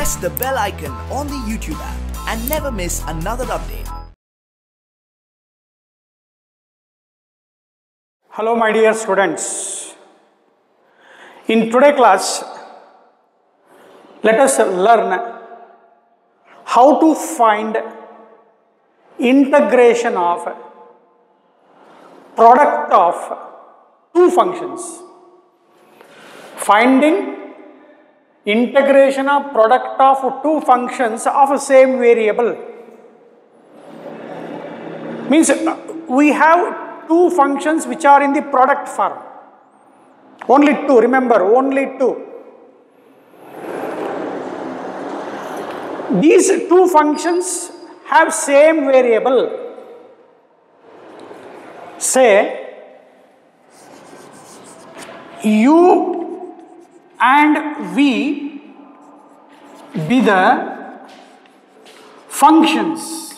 press the bell icon on the YouTube app and never miss another update. Hello my dear students. In today's class, let us learn how to find integration of product of two functions. Finding integration of product of two functions of the same variable. Means we have two functions which are in the product form. Only two, remember, only two. These two functions have same variable. Say u and v be the functions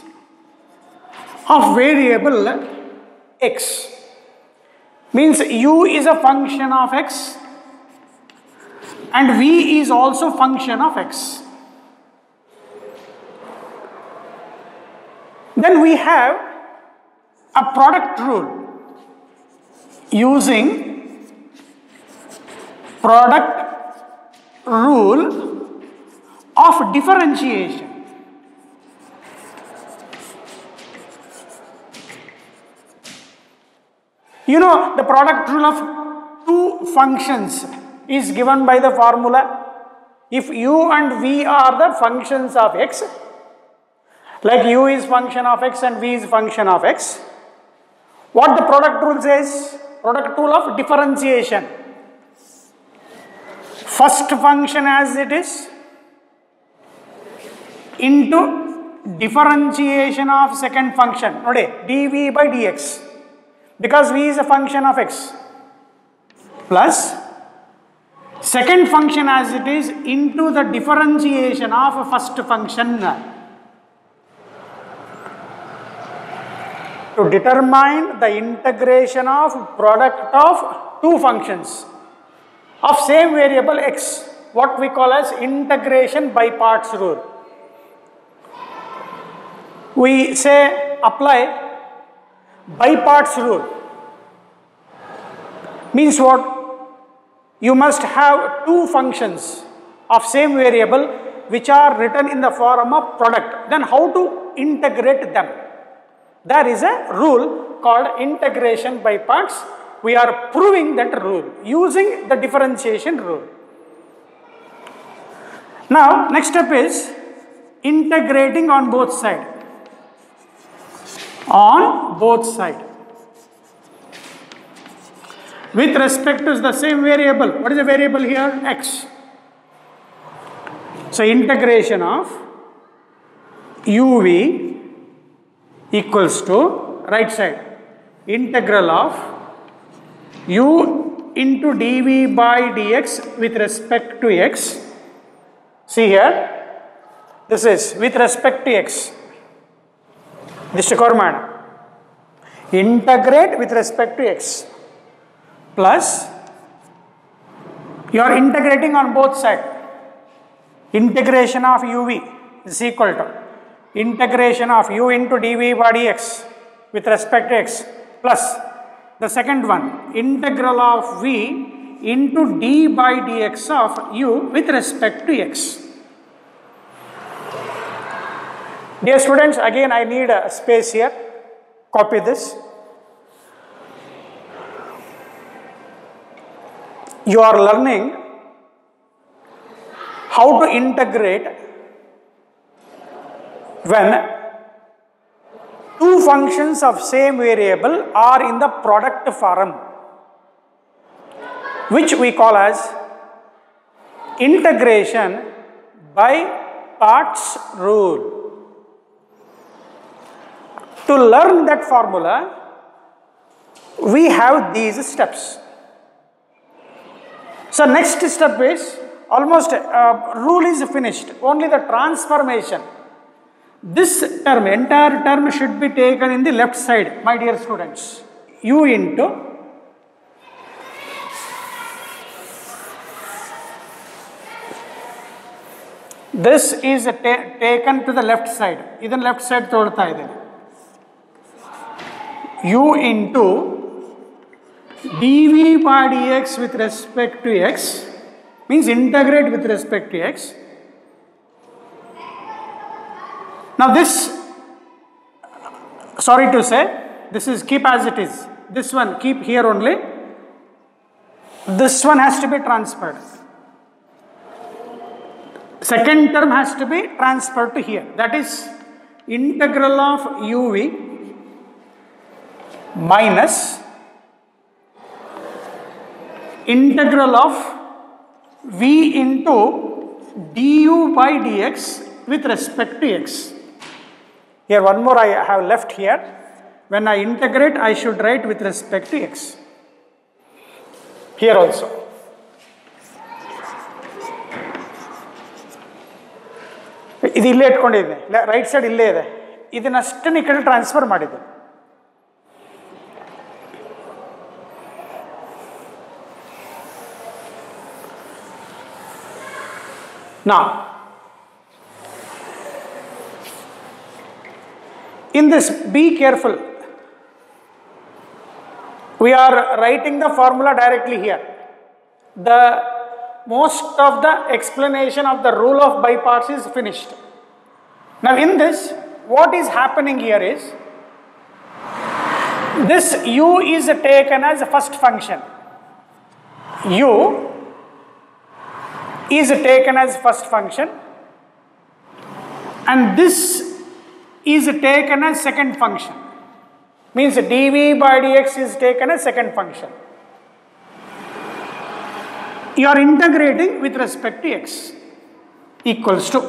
of variable x. Means u is a function of x and v is also function of x. Then we have a product rule. Using product rule of differentiation. You know, the product rule of two functions is given by the formula. If u and v are the functions of x, like u is function of x and v is function of x, what the product rule says? Product rule of differentiation. First function as it is into differentiation of second function, dv by dx, because v is a function of x, plus second function as it is into the differentiation of first function. To determine the integration of product of two functions of same variable x, what we call as integration by parts rule. We say apply by parts rule. Means what? You must have two functions of same variable which are written in the form of product. Then how to integrate them? There is a rule called integration by parts. We are proving that rule using the differentiation rule. Now, next step is integrating on both sides. On both sides. With respect to the same variable. What is the variable here? X. So, integration of uv equals to right side integral of u into dv by dx with respect to x. See here, this is with respect to x. This requirement. Integrate with respect to x plus you are integrating on both sides. Integration of uv is equal to integration of u into dv by dx with respect to x plus the second one integral of v into d by dx of u with respect to x. Dear students, again I need a space here. Copy this. You are learning how to integrate when two functions of same variable are in the product form, which we call as integration by parts rule. To learn that formula, we have these steps. So next step is almost rule is finished, only the transformation. This term, entire term should be taken in the left side, my dear students. U into This is taken to the left side. Idan left side ತೋಡ್ತಾ ಇದ್ದೇನೆ. U into dv by dx with respect to x means integrate with respect to x. Now this, sorry to say, this is keep as it is. This one keep here only. This one has to be transferred. Second term has to be transferred to here. That is integral of uv minus integral of v into du by dx with respect to x. Here one more I have left here. When I integrate, I should write with respect to x. Here also. ಇದು ಇಲ್ಲೇ ಇಟ್ಕೊಂಡಿದ್ದೆ, right side ಇಲ್ಲೇ ಇದೆ. ಇದನ್ನಷ್ಟನ್ನು ಈ ಕಡೆ transfer ಮಾಡಿದೆ. Now, in this, be careful. We are writing the formula directly here. Most of the explanation of the rule of by parts is finished. Now in this, what is happening here is, this u is taken as a first function. U is taken as first function, and this is taken as second function. Means dv by dx is taken as second function. You are integrating with respect to x equals to.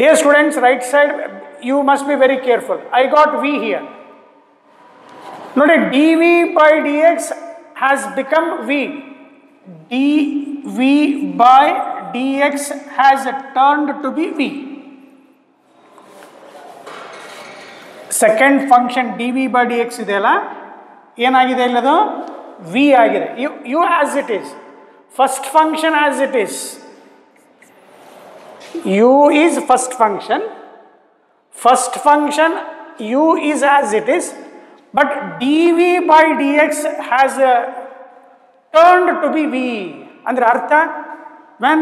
Dear students, right side, you must be very careful. I got v here. Note dv by dx has become v. dv by dx has turned to be v. Second function dv by dx ಇದೆಯಲ್ಲ, ಏನಾಗಿದೆ ಇಲ್ಲದು v ಆಗಿದೆ. u as it is, first function as it is. u is first function u is as it is, but dv by dx has turned to be v. Andre artha, when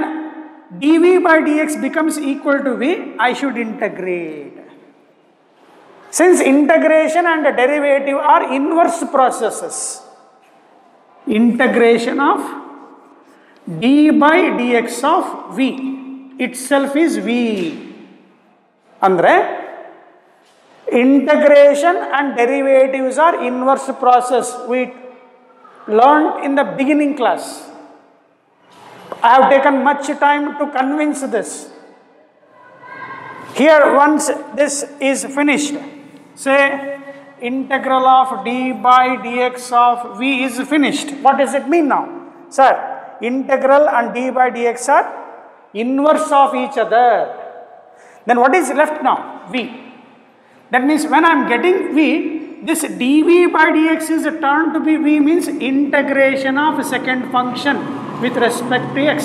dv by dx becomes equal to v, I should integrate. Since integration and derivative are inverse processes, integration of d by dx of v itself is v. Andre integration and derivatives are inverse process. We learned in the beginning class. I have taken much time to convince this. Here, once this is finished, say integral of d by dx of v is finished. What does it mean now? Sir, integral and d by dx are inverse of each other. Then what is left now? V. That means when I am getting v, this dv by dx is turned to be v, means integration of second function with respect to x.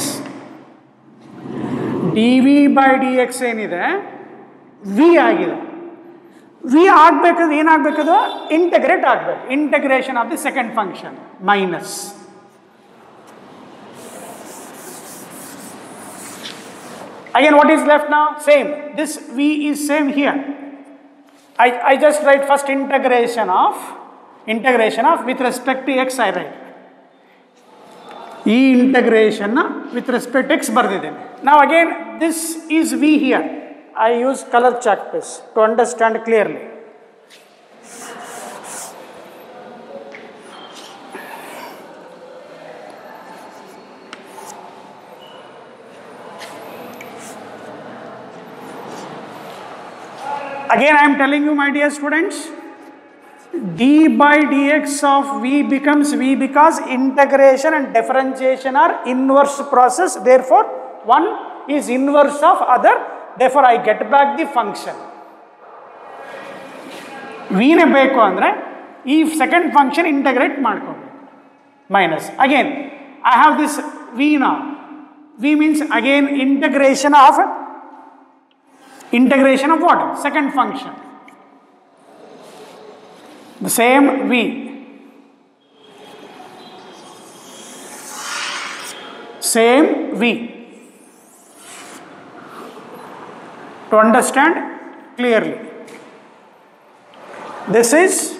dv by dx ಏನಿದೆ v ಆಗಿದೆ. v ಆಗಬೇಕಾದ್ರೆ ಏನಾಗಬೇಕದು integrate ಆಗಬೇಕು. Integration of the second function minus again what is left now? Same. This v is same here. I just write first integration of with respect to x I write. E integration with respect to x ಬರ್ದಿದ್ದೇನೆ. Now again this is v here. I use color chalk piece to understand clearly. Again I am telling you, my dear students, d by dx of v becomes v because integration and differentiation are inverse process. Therefore, one is inverse of other. Therefore, I get back the function. v ne beku andre ee second function integrate ಮಾಡ್ಕೋಬೇಕು. Minus. Again, I have this v now. V means again integration of what? Second function. The same V. Same V. To understand clearly. This is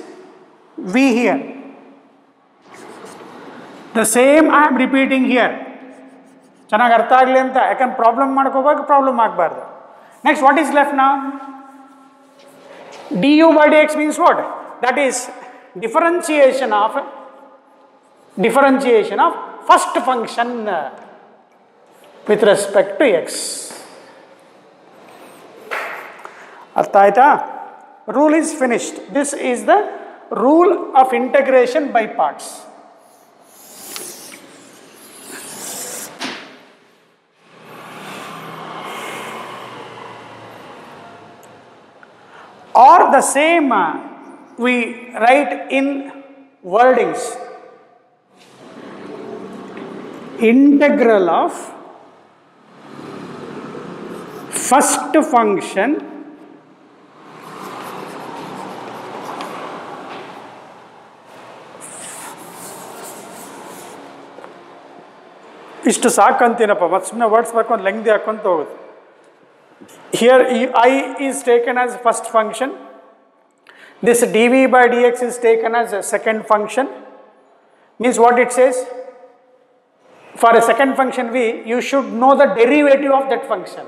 V here. The same I am repeating here. ಚೆನ್ನಾಗಿ ಅರ್ಥ ಆಗಲಿ ಅಂತ, ಯಾಕಂದ್ರೆ problem ಮಾಡ್ಕೋಬೇಕು, problem ಆಗಬಾರ್ದು. Next, what is left now? du by dx means what? That is differentiation of first function with respect to x. ಅರ್ಥ ಆಯ್ತಾ? Rule is finished. This is the rule of integration by parts. Or the same we write in wordings. Integral of first function ಇಷ್ಟು ಸಾಕಂತೀನಪ್ಪ, ಮತ್ತೆ ಸುಮ್ಮನೆ words ಬರ್ಕೊಂಡು ಲೆಂಗ್ದಿ ಹಾಕೊಂತ ಹೋಗುತ್ತೆ. Here I is taken as first function. This dv by dx is taken as a second function. Means what it says? For a second function v, you should know the derivative of that function.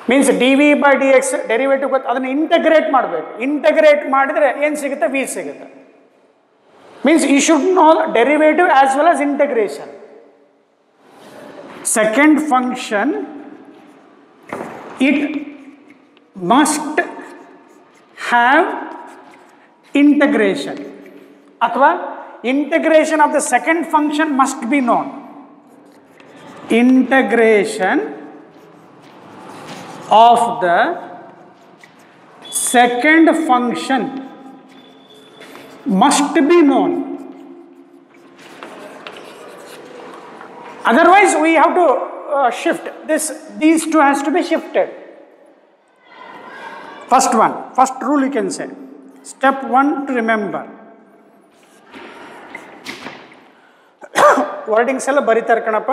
Means dv by dx derivative ಅದನ್ನು integrate ಮಾಡಬೇಕು. Integrate ಮಾಡಿದ್ರೆ ಏನು ಸಿಗುತ್ತೆ? v ಸಿಗುತ್ತೆ. Means you should know derivative as well as integration. Second function, it must have integration. Athwa integration of the second function must be known. Integration of the second function must be known. Otherwise we have to shift these two has to be shifted. First rule you can say. Step 1 to remember. Wordings ಎಲ್ಲ ಬರೀತಾರೆ ಕಣಪ್ಪ.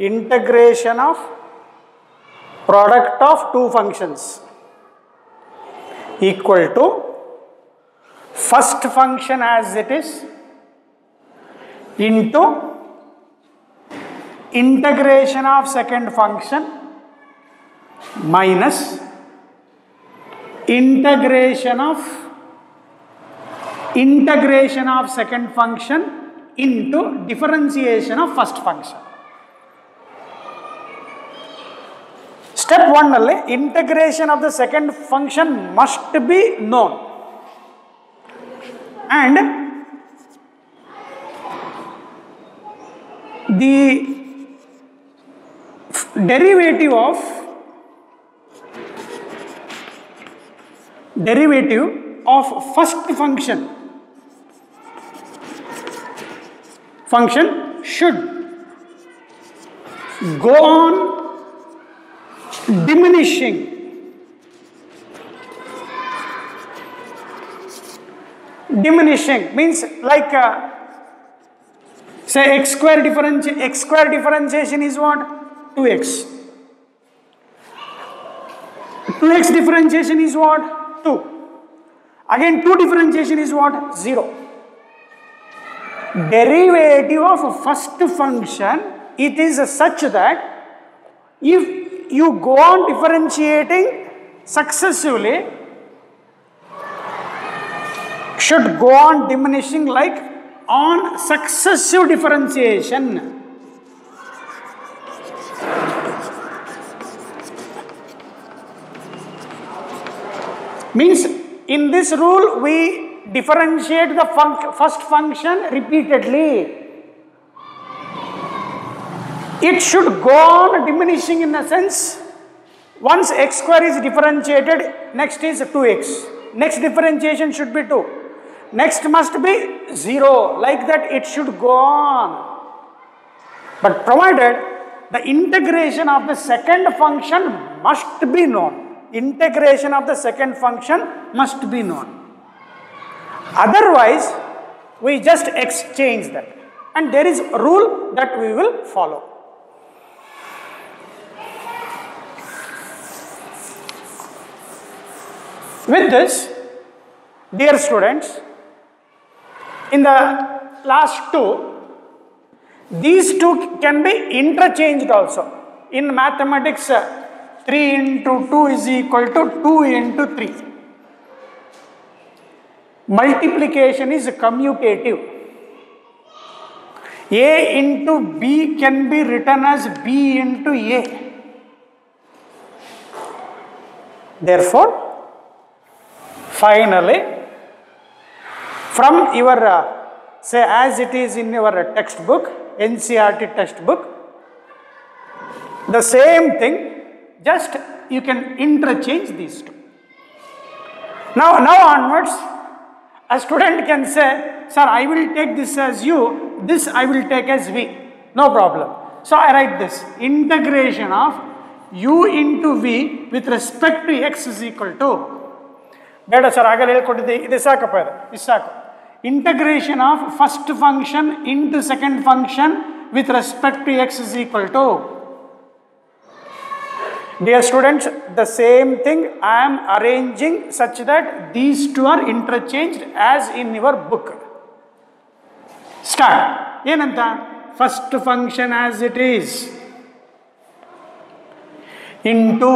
Integration of product of two functions equal to first function as it is into integration of second function minus integration of second function into differentiation of first function. Step 1 ನಲ್ಲಿ integration of the second function must be known and the derivative of first function should go on diminishing means like say x square differentiation is what? 2x. 2x differentiation is what? 2. Again 2 differentiation is what? 0. Derivative of first function, it is such that if you go on differentiating successively, should go on diminishing like on successive differentiation. Means in this rule we differentiate the first function repeatedly. It should go on diminishing in a sense. Once x square is differentiated, next is 2x. Next differentiation should be 2. Next must be 0. Like that it should go on. But provided the integration of the second function must be known. Integration of the second function must be known. Otherwise, we just exchange that. And there is a rule that we will follow. With this, dear students, in the last two, these two can be interchanged also. In mathematics, 3 into 2 is equal to 2 into 3. Multiplication is commutative. A into B can be written as B into A. Therefore, finally, from your say as it is in your textbook, NCERT textbook, the same thing, just you can interchange these two. Now onwards, a student can say, sir, I will take this as U, this I will take as V. No problem. So I write this, integration of U into V with respect to X is equal to, beta sir, agale helkodide, ide sakappa idu, saku. Integration of first function into second function with respect to X is equal to. Dear students, the same thing I am arranging such that these two are interchanged as in your book. Start. Yenanta? First function as it is into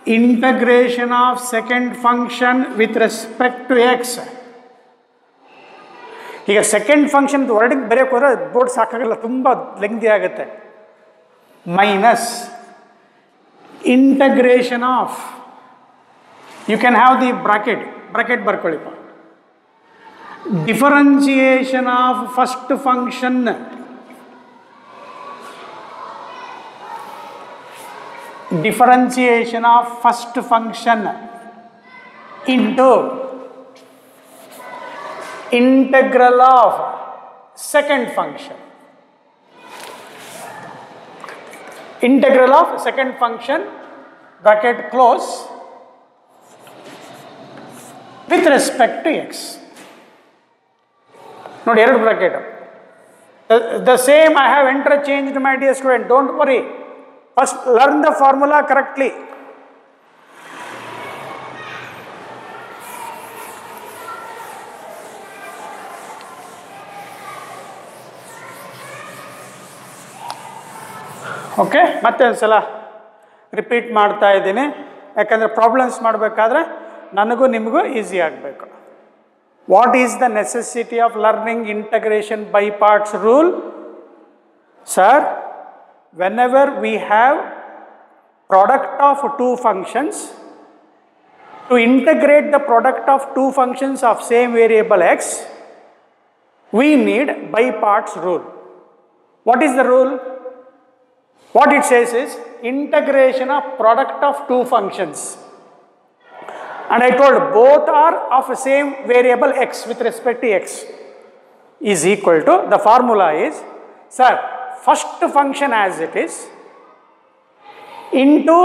integration of second function with respect to X. ಈಗ second function wording ಬರೆಯೋಕೆ ಹೋದ್ರೆ board ಸಾಕಾಗಲ್ಲ, ತುಂಬ lengthy ಆಗುತ್ತೆ. Minus integration of, you can have the bracket ಬರ್ಕೊಳ್ಳಿಪ್ಪ, differentiation of first function into integral of second function. Integral of second function, bracket close, with respect to X. Not error bracket. The same I have interchanged, my dear student, don't worry. First learn the formula correctly. Okay, ಮತ್ತೆ ಒಂದು ಸಲ repeat ಮಾಡ್ತಾ ಇದ್ದೀನಿ, ಯಾಕಂದರೆ problems ಮಾಡಬೇಕಾದ್ರೆ ನನಗೂ ನಿಮಗೂ easy ಆಗಬೇಕು. What is the necessity of learning integration by parts rule? Sir, whenever we have product of two functions, to integrate the product of two functions of same variable x, we need by parts rule. What is the rule? What it says is integration of product of two functions, and I told both are of same variable x with respect to x is equal to, the formula is, sir, first function as it is into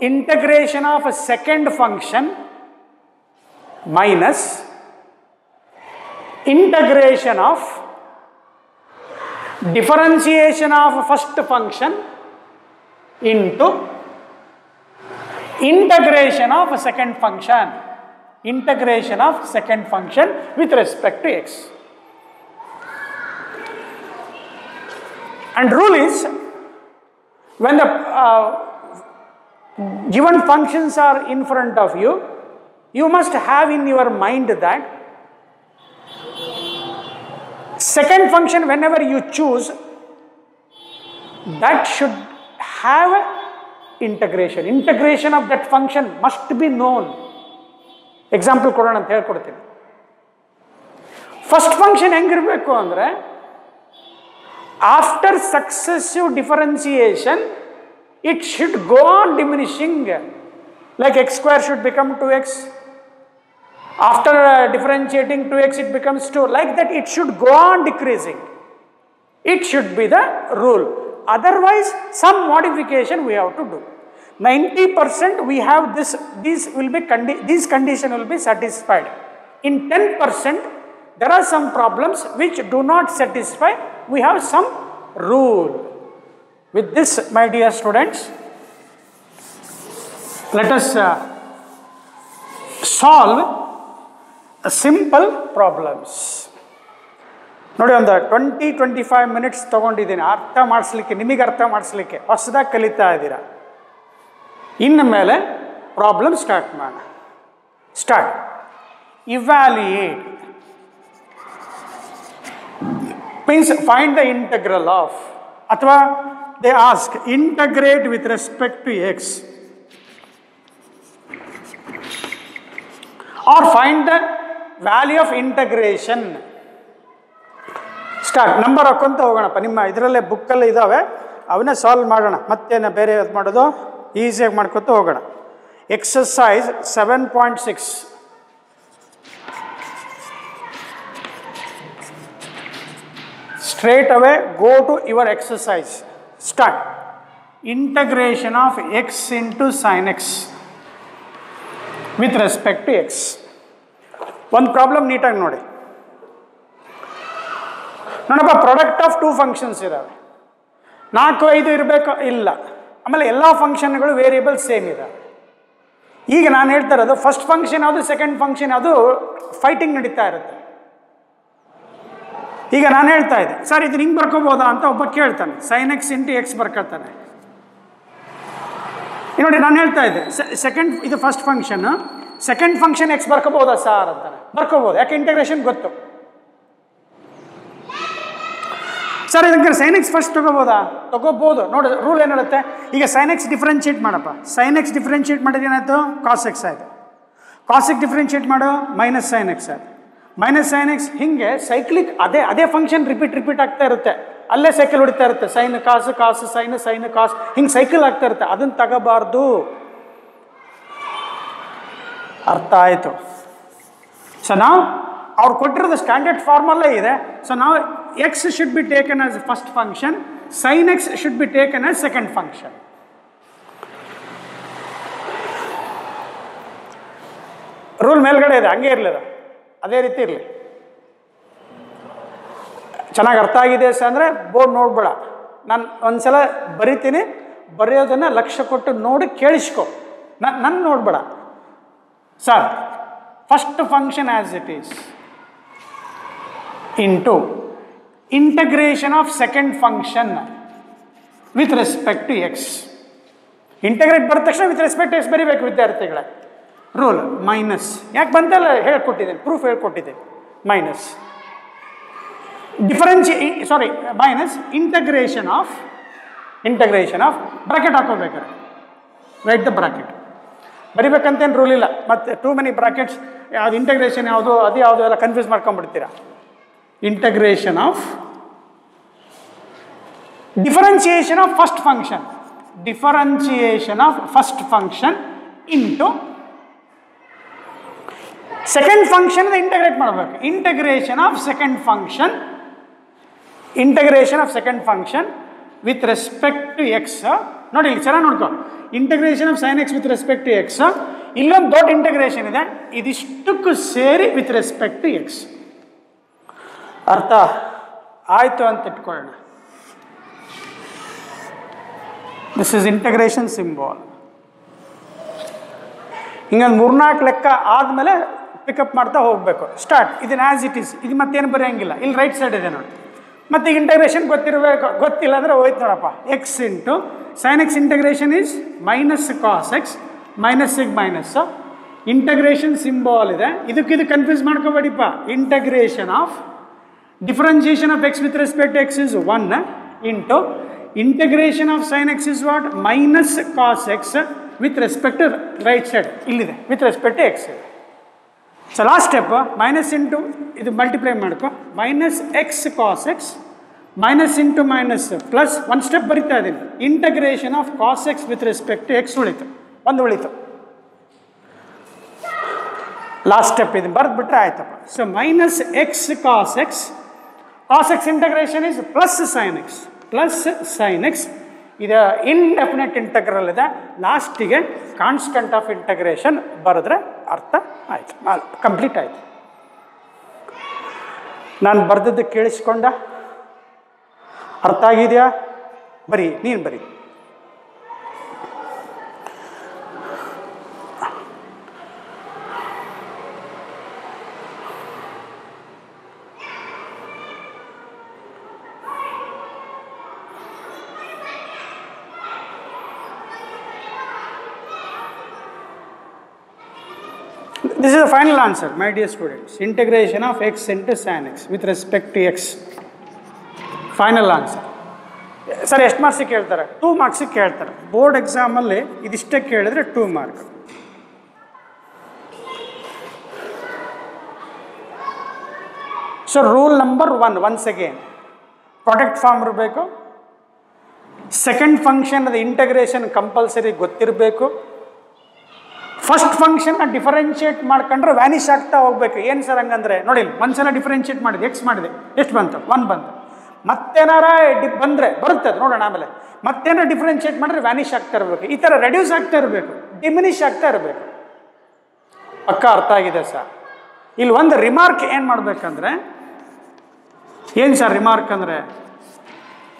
integration of a second function minus integration of differentiation of first function into integration of a second function, integration of second function with respect to x. And rule is, when the given functions are in front of you, you must have in your mind that second function whenever you choose, that should have integration of that function must be known. Example ಕೊಡೋಣ ಅಂತ ಹೇಳ್ಕೊಡ್ತೀನಿ. First function ಹೆಂಗಿರಬೇಕು ಅಂದರೆ, after successive differentiation it should go on diminishing, like x square should become 2x, after differentiating 2x it becomes 2, like that it should go on decreasing. It should be the rule. Otherwise, some modification we have to do. 90% we have this, these condition will be satisfied. In 10%, there are some problems which do not satisfy. We have some rule. With this, my dear students, let us solve simple problems. ನೋಡಿ ಒಂದು 20-25 minutes ತೊಗೊಂಡಿದ್ದೀನಿ ಅರ್ಥ ಮಾಡಿಸ್ಲಿಕ್ಕೆ, ನಿಮಗೆ ಅರ್ಥ ಮಾಡಿಸ್ಲಿಕ್ಕೆ. ಹೊಸದಾಗಿ ಕಲಿತಾ ಇದ್ದೀರಾ. ಇನ್ನು ಮೇಲೆ ಪ್ರಾಬ್ಲಮ್ ಸ್ಟಾರ್ಟ್ ಮಾಡೋಣ. Start. Evaluate means find the integral of, ಅಥವಾ they ask integrate with respect to X, or find the value of integration. Start. Number ಹಾಕೊಂತ ಹೋಗೋಣಪ್ಪ. ನಿಮ್ಮ ಇದರಲ್ಲೇ ಬುಕ್ಕಲ್ಲಿ ಇದ್ದಾವೆ, ಅವನ್ನೇ ಸಾಲ್ವ್ ಮಾಡೋಣ. ಮತ್ತೇನು ಬೇರೆ ಇದು ಮಾಡೋದು, ಈಸಿಯಾಗಿ ಮಾಡ್ಕೊತ ಹೋಗೋಣ. Exercise 7.6. Straight away go to your exercise. Start. Integration of x into sin x with respect to x. One problem neatagi ನೋಡಿ. ನೋಡಪ್ಪ, ಪ್ರಾಡಕ್ಟ್ ಆಫ್ ಟೂ ಫಂಕ್ಷನ್ಸ್ ಇದ್ದಾವೆ. 4, 5 ಇರಬೇಕು ಇಲ್ಲ. ಆಮೇಲೆ ಎಲ್ಲ ಫಂಕ್ಷನ್ಗಳು ವೇರಿಯೇಬಲ್ ಸೇಮ್ ಇದ್ದಾವೆ. ಈಗ ನಾನು ಹೇಳ್ತಾ ಇರೋದು ಫಸ್ಟ್ ಫಂಕ್ಷನ್ ಯಾವುದು, ಸೆಕೆಂಡ್ ಫಂಕ್ಷನ್ ಯಾವುದು, ಫೈಟಿಂಗ್ ನಡೀತಾ ಇರುತ್ತೆ. ಈಗ ನಾನು ಹೇಳ್ತಾ ಇದ್ದೆ, ಸರ್ ಇದು ಹಿಂಗೆ ಬರ್ಕೋಬೋದಾ ಅಂತ ಒಬ್ಬ ಕೇಳ್ತಾನೆ. sin x ಇಂಟು ಎಕ್ಸ್ ಬರ್ಕೊತಾನೆ. ನೋಡಿ, ನಾನು ಹೇಳ್ತಾ ಇದ್ದೆ ಸೆಕೆಂಡ್, ಇದು first function, second function X ಬರ್ಕೋಬೋದಾ ಸಾರ್ ಅಂತಾನೆ. ಬರ್ಕೋಬೋದು, ಯಾಕೆ ಇಂಟಗ್ರೇಷನ್ ಗೊತ್ತು. ಸರ್ ಇದಕ್ಕೆ sin x ಫಸ್ಟ್ ತಗೋಬೋದಾ, ತಗೋಬೋದು. ನೋಡಿ ರೂಲ್ ಏನು ಹೇಳುತ್ತೆ. ಈಗ sin x ಡಿಫ್ರೆನ್ಷಿಯೇಟ್ ಮಾಡಪ್ಪ. sin x ಡಿಫ್ರೆನ್ಷಿಯೇಟ್ ಮಾಡಿದ್ರೆ ಏನಾಯ್ತು, cos x ಆಯಿತು. cos x ಡಿಫ್ರೆನ್ಷಿಯೇಟ್ ಮಾಡು, ಮೈನಸ್ sin x ಆಯಿತು. Minus sin x. ಹಿಂಗೆ ಸೈಕ್ಲಿಕ್ ಅದೇ ಫಂಕ್ಷನ್ ರಿಪೀಟ್ ಆಗ್ತಾ ಇರುತ್ತೆ. ಅಲ್ಲೇ ಸೈಕಲ್ ಹೊಡಿತಾ ಇರುತ್ತೆ. ಸೈನ್ ಕಾಸು, ಕಾಸು ಸೈನ್, ಸೈನ್ ಕಾಸು, ಹಿಂಗೆ ಸೈಕಲ್ ಆಗ್ತಾ ಇರುತ್ತೆ. ಅದನ್ನು ತಗೋಬಾರ್ದು. ಅರ್ಥ ಆಯಿತು? ಸೊ ನಾವು ಅವ್ರು ಕೊಟ್ಟಿರೋದು ಸ್ಟ್ಯಾಂಡರ್ಡ್ ಫಾರ್ಮಲ್ಲೇ ಇದೆ. ಸೊ ನಾವು x should be taken as first function, sine x should be taken as second function. Rule ಮೇಲ್ಗಡೆ ಇದೆ, ಹಂಗೆ ಇರಲಿಲ್ಲ, ಅದೇ ರೀತಿ ಇರಲಿ. ಚೆನ್ನಾಗಿ ಅರ್ಥ ಆಗಿದೆ ಅಂದರೆ ಬೋರ್ಡ್ ನೋಡ್ಬೇಡ. ನಾನು ಒಂದ್ಸಲ ಬರಿತೀನಿ, ಬರೆಯೋದನ್ನು ಲಕ್ಷ್ಯ ಕೊಟ್ಟು ನೋಡಿ ಕೇಳಿಸ್ಕೊ, ನನ್ನ ನೋಡ್ಬೇಡ. Sir first function as it is into integration of second function with respect to x. Integrate ಬರೆದ ತಕ್ಷಣ ವಿತ್ ರೆಸ್ಪೆಕ್ಟ್ ಟು ಎಕ್ಸ್ ಬರೀಬೇಕು ವಿದ್ಯಾರ್ಥಿಗಳೇ. ರೂಲ್ ಮೈನಸ್, ಯಾಕೆ ಬಂತಲ್ಲ ಹೇಳ್ಕೊಟ್ಟಿದ್ದೇನೆ, ಪ್ರೂಫ್ ಹೇಳ್ಕೊಟ್ಟಿದ್ದೇನೆ. Minus minus integration of bracket ಹಾಕೋಬೇಕಾರೆ ರೈಟ್ ದ ಬ್ರಾಕೆಟ್. ಬರಿಬೇಕಂತೇನು ರೂಲ್ ಇಲ್ಲ. ಮತ್ತು ಟೂ ಮೆನಿ ಬ್ರಾಕೆಟ್ಸ್, ಯಾವುದು ಇಂಟಗ್ರೇಷನ್ ಯಾವುದು ಅದು ಯಾವುದು ಎಲ್ಲ ಕನ್ಫ್ಯೂಸ್ ಮಾಡ್ಕೊಂಡ್ಬಿಡ್ತೀರಾ. Integration of differentiation of first function into second function integrate ಮಾಡಬೇಕು. Integration of second function with respect to x. ನೋಡಿ ಇಲ್ಲಿ ಚೆನ್ನಾಗಿ ನೋಡ್ಕೊ. Integration of sine x with respect to x. ಇಲ್ಲೊಂದು ದೊಡ್ಡ ಇಂಟಗ್ರೇಷನ್ ಇದೆ, ಇದಿಷ್ಟಕ್ಕೂ ಸೇರಿ ವಿತ್ ರೆಸ್ಪೆಕ್ಟ್ ಟು ಎಕ್ಸ್. ಅರ್ಥ ಆಯಿತು ಅಂತ ಇಟ್ಕೊಳ್ಳೋಣ. This is integration symbol. ಹಿಂಗೊಂದು 3-4 ಲೆಕ್ಕ ಆದಮೇಲೆ ಪಿಕಪ್ ಮಾಡ್ತಾ ಹೋಗಬೇಕು. ಸ್ಟಾರ್ಟ್. ಇದನ್ನು ಆ್ಯಸ್ ಇಟ್ ಈಸ್, ಇದು ಮತ್ತೇನು ಬರೆಯೋಂಗಿಲ್ಲ. ಇಲ್ಲಿ ರೈಟ್ ಸೈಡ್ ಇದೆ ನೋಡಿ. ಮತ್ತು ಈಗ ಇಂಟಗ್ರೇಷನ್ ಗೊತ್ತಿಲ್ಲ ಅಂದರೆ ಹೋಯ್ತು ನೋಡಪ್ಪ. X into sine x integration is minus cos x, ಮೈನಸ್ಸಿಗೆ ಮೈನಸ್ಸು. ಇಂಟಗ್ರೇಷನ್ ಸಿಂಬಾಲ್ ಇದೆ, ಇದಕ್ಕಿದು ಕನ್ಫ್ಯೂಸ್ ಮಾಡ್ಕೋಬೇಡಿಪ್ಪ. Integration of differentiation of x with respect to x is 1 into integration of sine x is what, minus cos x with respect to right side ಇಲ್ಲಿದೆ, with respect to x ಇದೆ. So last step minus into ಇದು multiply ಮಾಡ್ಕೊ, minus x cos x, minus into minus plus ಒಂದು step ಬರಿತಾ ಇದ್ದೀನಿ. Integration of cos x with respect to x ಉಳಿತು, ಒಂದು ಉಳಿತು. ಲಾಸ್ಟ್ ಸ್ಟೆಪ್ ಇದು ಬರೆದ್ಬಿಟ್ರೆ ಆಯ್ತಪ್ಪ. So minus x cos x Cos x integration is plus sin x. Plus sin x. ಇದು indefinite integral ಇದೆ. ಲಾಸ್ಟಿಗೆ ಕಾನ್ಸ್ಟೆಂಟ್ ಆಫ್ ಇಂಟಗ್ರೇಷನ್ ಬರೆದ್ರೆ ಅರ್ಥ ಆಯ್ತು, ಕಂಪ್ಲೀಟ್ ಆಯ್ತು. ನಾನು ಬರೆದದ್ದು ಕೇಳಿಸ್ಕೊಂಡ? ಅರ್ಥ ಆಗಿದೆಯಾ? ಬರೀ, ನೀನು ಬರೀ. This is the final answer, my dear students. Integration of x into sin x with respect to x. Final answer. Sir ಎಷ್ಟು ಮಾರ್ಕ್ಸಿಗೆ ಕೇಳ್ತಾರೆ? 2 ಮಾರ್ಕ್ಸಿಗೆ ಕೇಳ್ತಾರೆ. ಬೋರ್ಡ್ ಎಕ್ಸಾಮಲ್ಲಿ ಇದಿಷ್ಟೇ ಕೇಳಿದ್ರೆ 2 mark. So rule number 1 once again product form ಇರಬೇಕು. ಸೆಕೆಂಡ್ ಫಂಕ್ಷನ್ ಅದು integration compulsory ಗೊತ್ತಿರಬೇಕು. First ಫಂಕ್ಷನ್ನ ಡಿಫರೆನ್ಷಿಯೇಟ್ ಮಾಡ್ಕೊಂಡ್ರೆ ವ್ಯಾನಿಷ್ ಆಗ್ತಾ ಹೋಗ್ಬೇಕು. ಏನು ಸರ್ ಹಂಗಂದ್ರೆ ನೋಡಿ, ಒಂದ್ಸಲ ಡಿಫರೆನ್ಷಿಯೇಟ್ ಮಾಡಿದೆ, ಎಕ್ಸ್ ಮಾಡಿದೆ, ಎಷ್ಟು ಬಂತು? 1 ಬಂತು. ಮತ್ತೇನಾರ ಬಂದರೆ ಬರುತ್ತೆ ಅದು ನೋಡೋಣ ಆಮೇಲೆ. ಮತ್ತೇನಾರ ಡಿಫರೆನ್ಷಿಯೇಟ್ ಮಾಡಿದ್ರೆ ವ್ಯಾನಿಷ್ ಆಗ್ತಾ ಇರಬೇಕು. ಈ ಥರ ರೆಡ್ಯೂಸ್ ಆಗ್ತಾ ಇರಬೇಕು, ಡಿಮಿನಿಷ್ ಆಗ್ತಾ ಇರಬೇಕು. ಪಕ್ಕ ಅರ್ಥ ಆಗಿದೆ ಸರ್? ಇಲ್ಲಿ ಒಂದು ರಿಮಾರ್ಕ್ ಏನು ಮಾಡಬೇಕಂದ್ರೆ, ಏನು ಸರ್ ರಿಮಾರ್ಕ್ ಅಂದರೆ,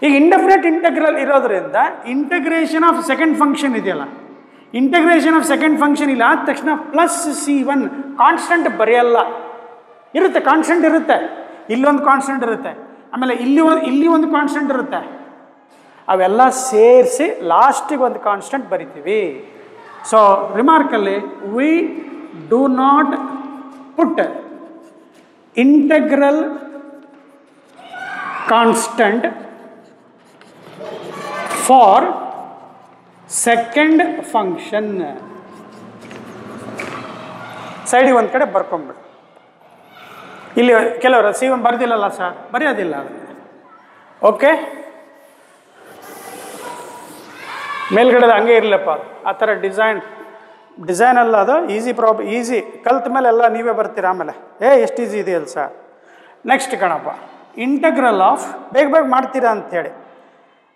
ಈಗ ಇಂಡೆಫಿನೆಟ್ ಇಂಟಗ್ರಲ್ ಇರೋದ್ರಿಂದ ಇಂಟಗ್ರೇಷನ್ ಆಫ್ ಸೆಕೆಂಡ್ ಫಂಕ್ಷನ್ ಇದೆಯಲ್ಲ, ಇಂಟಗ್ರೇಷನ್ ಆಫ್ ಸೆಕೆಂಡ್ ಫಂಕ್ಷನ್ ಇಲ್ಲ ಆದ ತಕ್ಷಣ ಪ್ಲಸ್ C1 ಕಾನ್ಸ್ಟೆಂಟ್ ಬರೆಯಲ್ಲ. ಇರುತ್ತೆ, ಕಾನ್ಸ್ಟೆಂಟ್ ಇರುತ್ತೆ, ಇಲ್ಲೊಂದು ಕಾನ್ಸ್ಟೆಂಟ್ ಇರುತ್ತೆ, ಆಮೇಲೆ ಇಲ್ಲಿ ಒಂದು ಕಾನ್ಸ್ಟೆಂಟ್ ಇರುತ್ತೆ. ಅವೆಲ್ಲ ಸೇರಿಸಿ ಲಾಸ್ಟಿಗೆ ಒಂದು ಕಾನ್ಸ್ಟೆಂಟ್ ಬರಿತೀವಿ. ಸೊ ರಿಮಾರ್ಕಲ್ಲಿ we do not put integral constant for second function. ಸೈಡಿಗೆ ಒಂದು ಕಡೆ ಬರ್ಕೊಂಬಿಡು. ಇಲ್ಲಿ ಕೆಲವರು C1 ಬರ್ದಿಲ್ಲಲ್ಲ ಸರ್, ಬರೆಯೋದಿಲ್ಲ ಅದನ್ನು. ಓಕೆ, ಮೇಲ್ಗಡೆದು ಹಂಗೆ ಇರಲಪ್ಪ, ಆ ಥರ ಡಿಸೈನ್ ಅಲ್ಲ ಅದು. ಈಸಿ ಕಲ್ತ ಮೇಲೆ ಎಲ್ಲ ನೀವೇ ಬರ್ತೀರ ಆಮೇಲೆ. ಎಷ್ಟು ಈಸಿ ಇದೆಯಲ್ಲ ಸರ್. ನೆಕ್ಸ್ಟ್ ಕಣಪ್ಪ, ಇಂಟಗ್ರಲ್ ಆಫ್ ಬೇಗ ಮಾಡ್ತೀರಾ ಅಂಥೇಳಿ.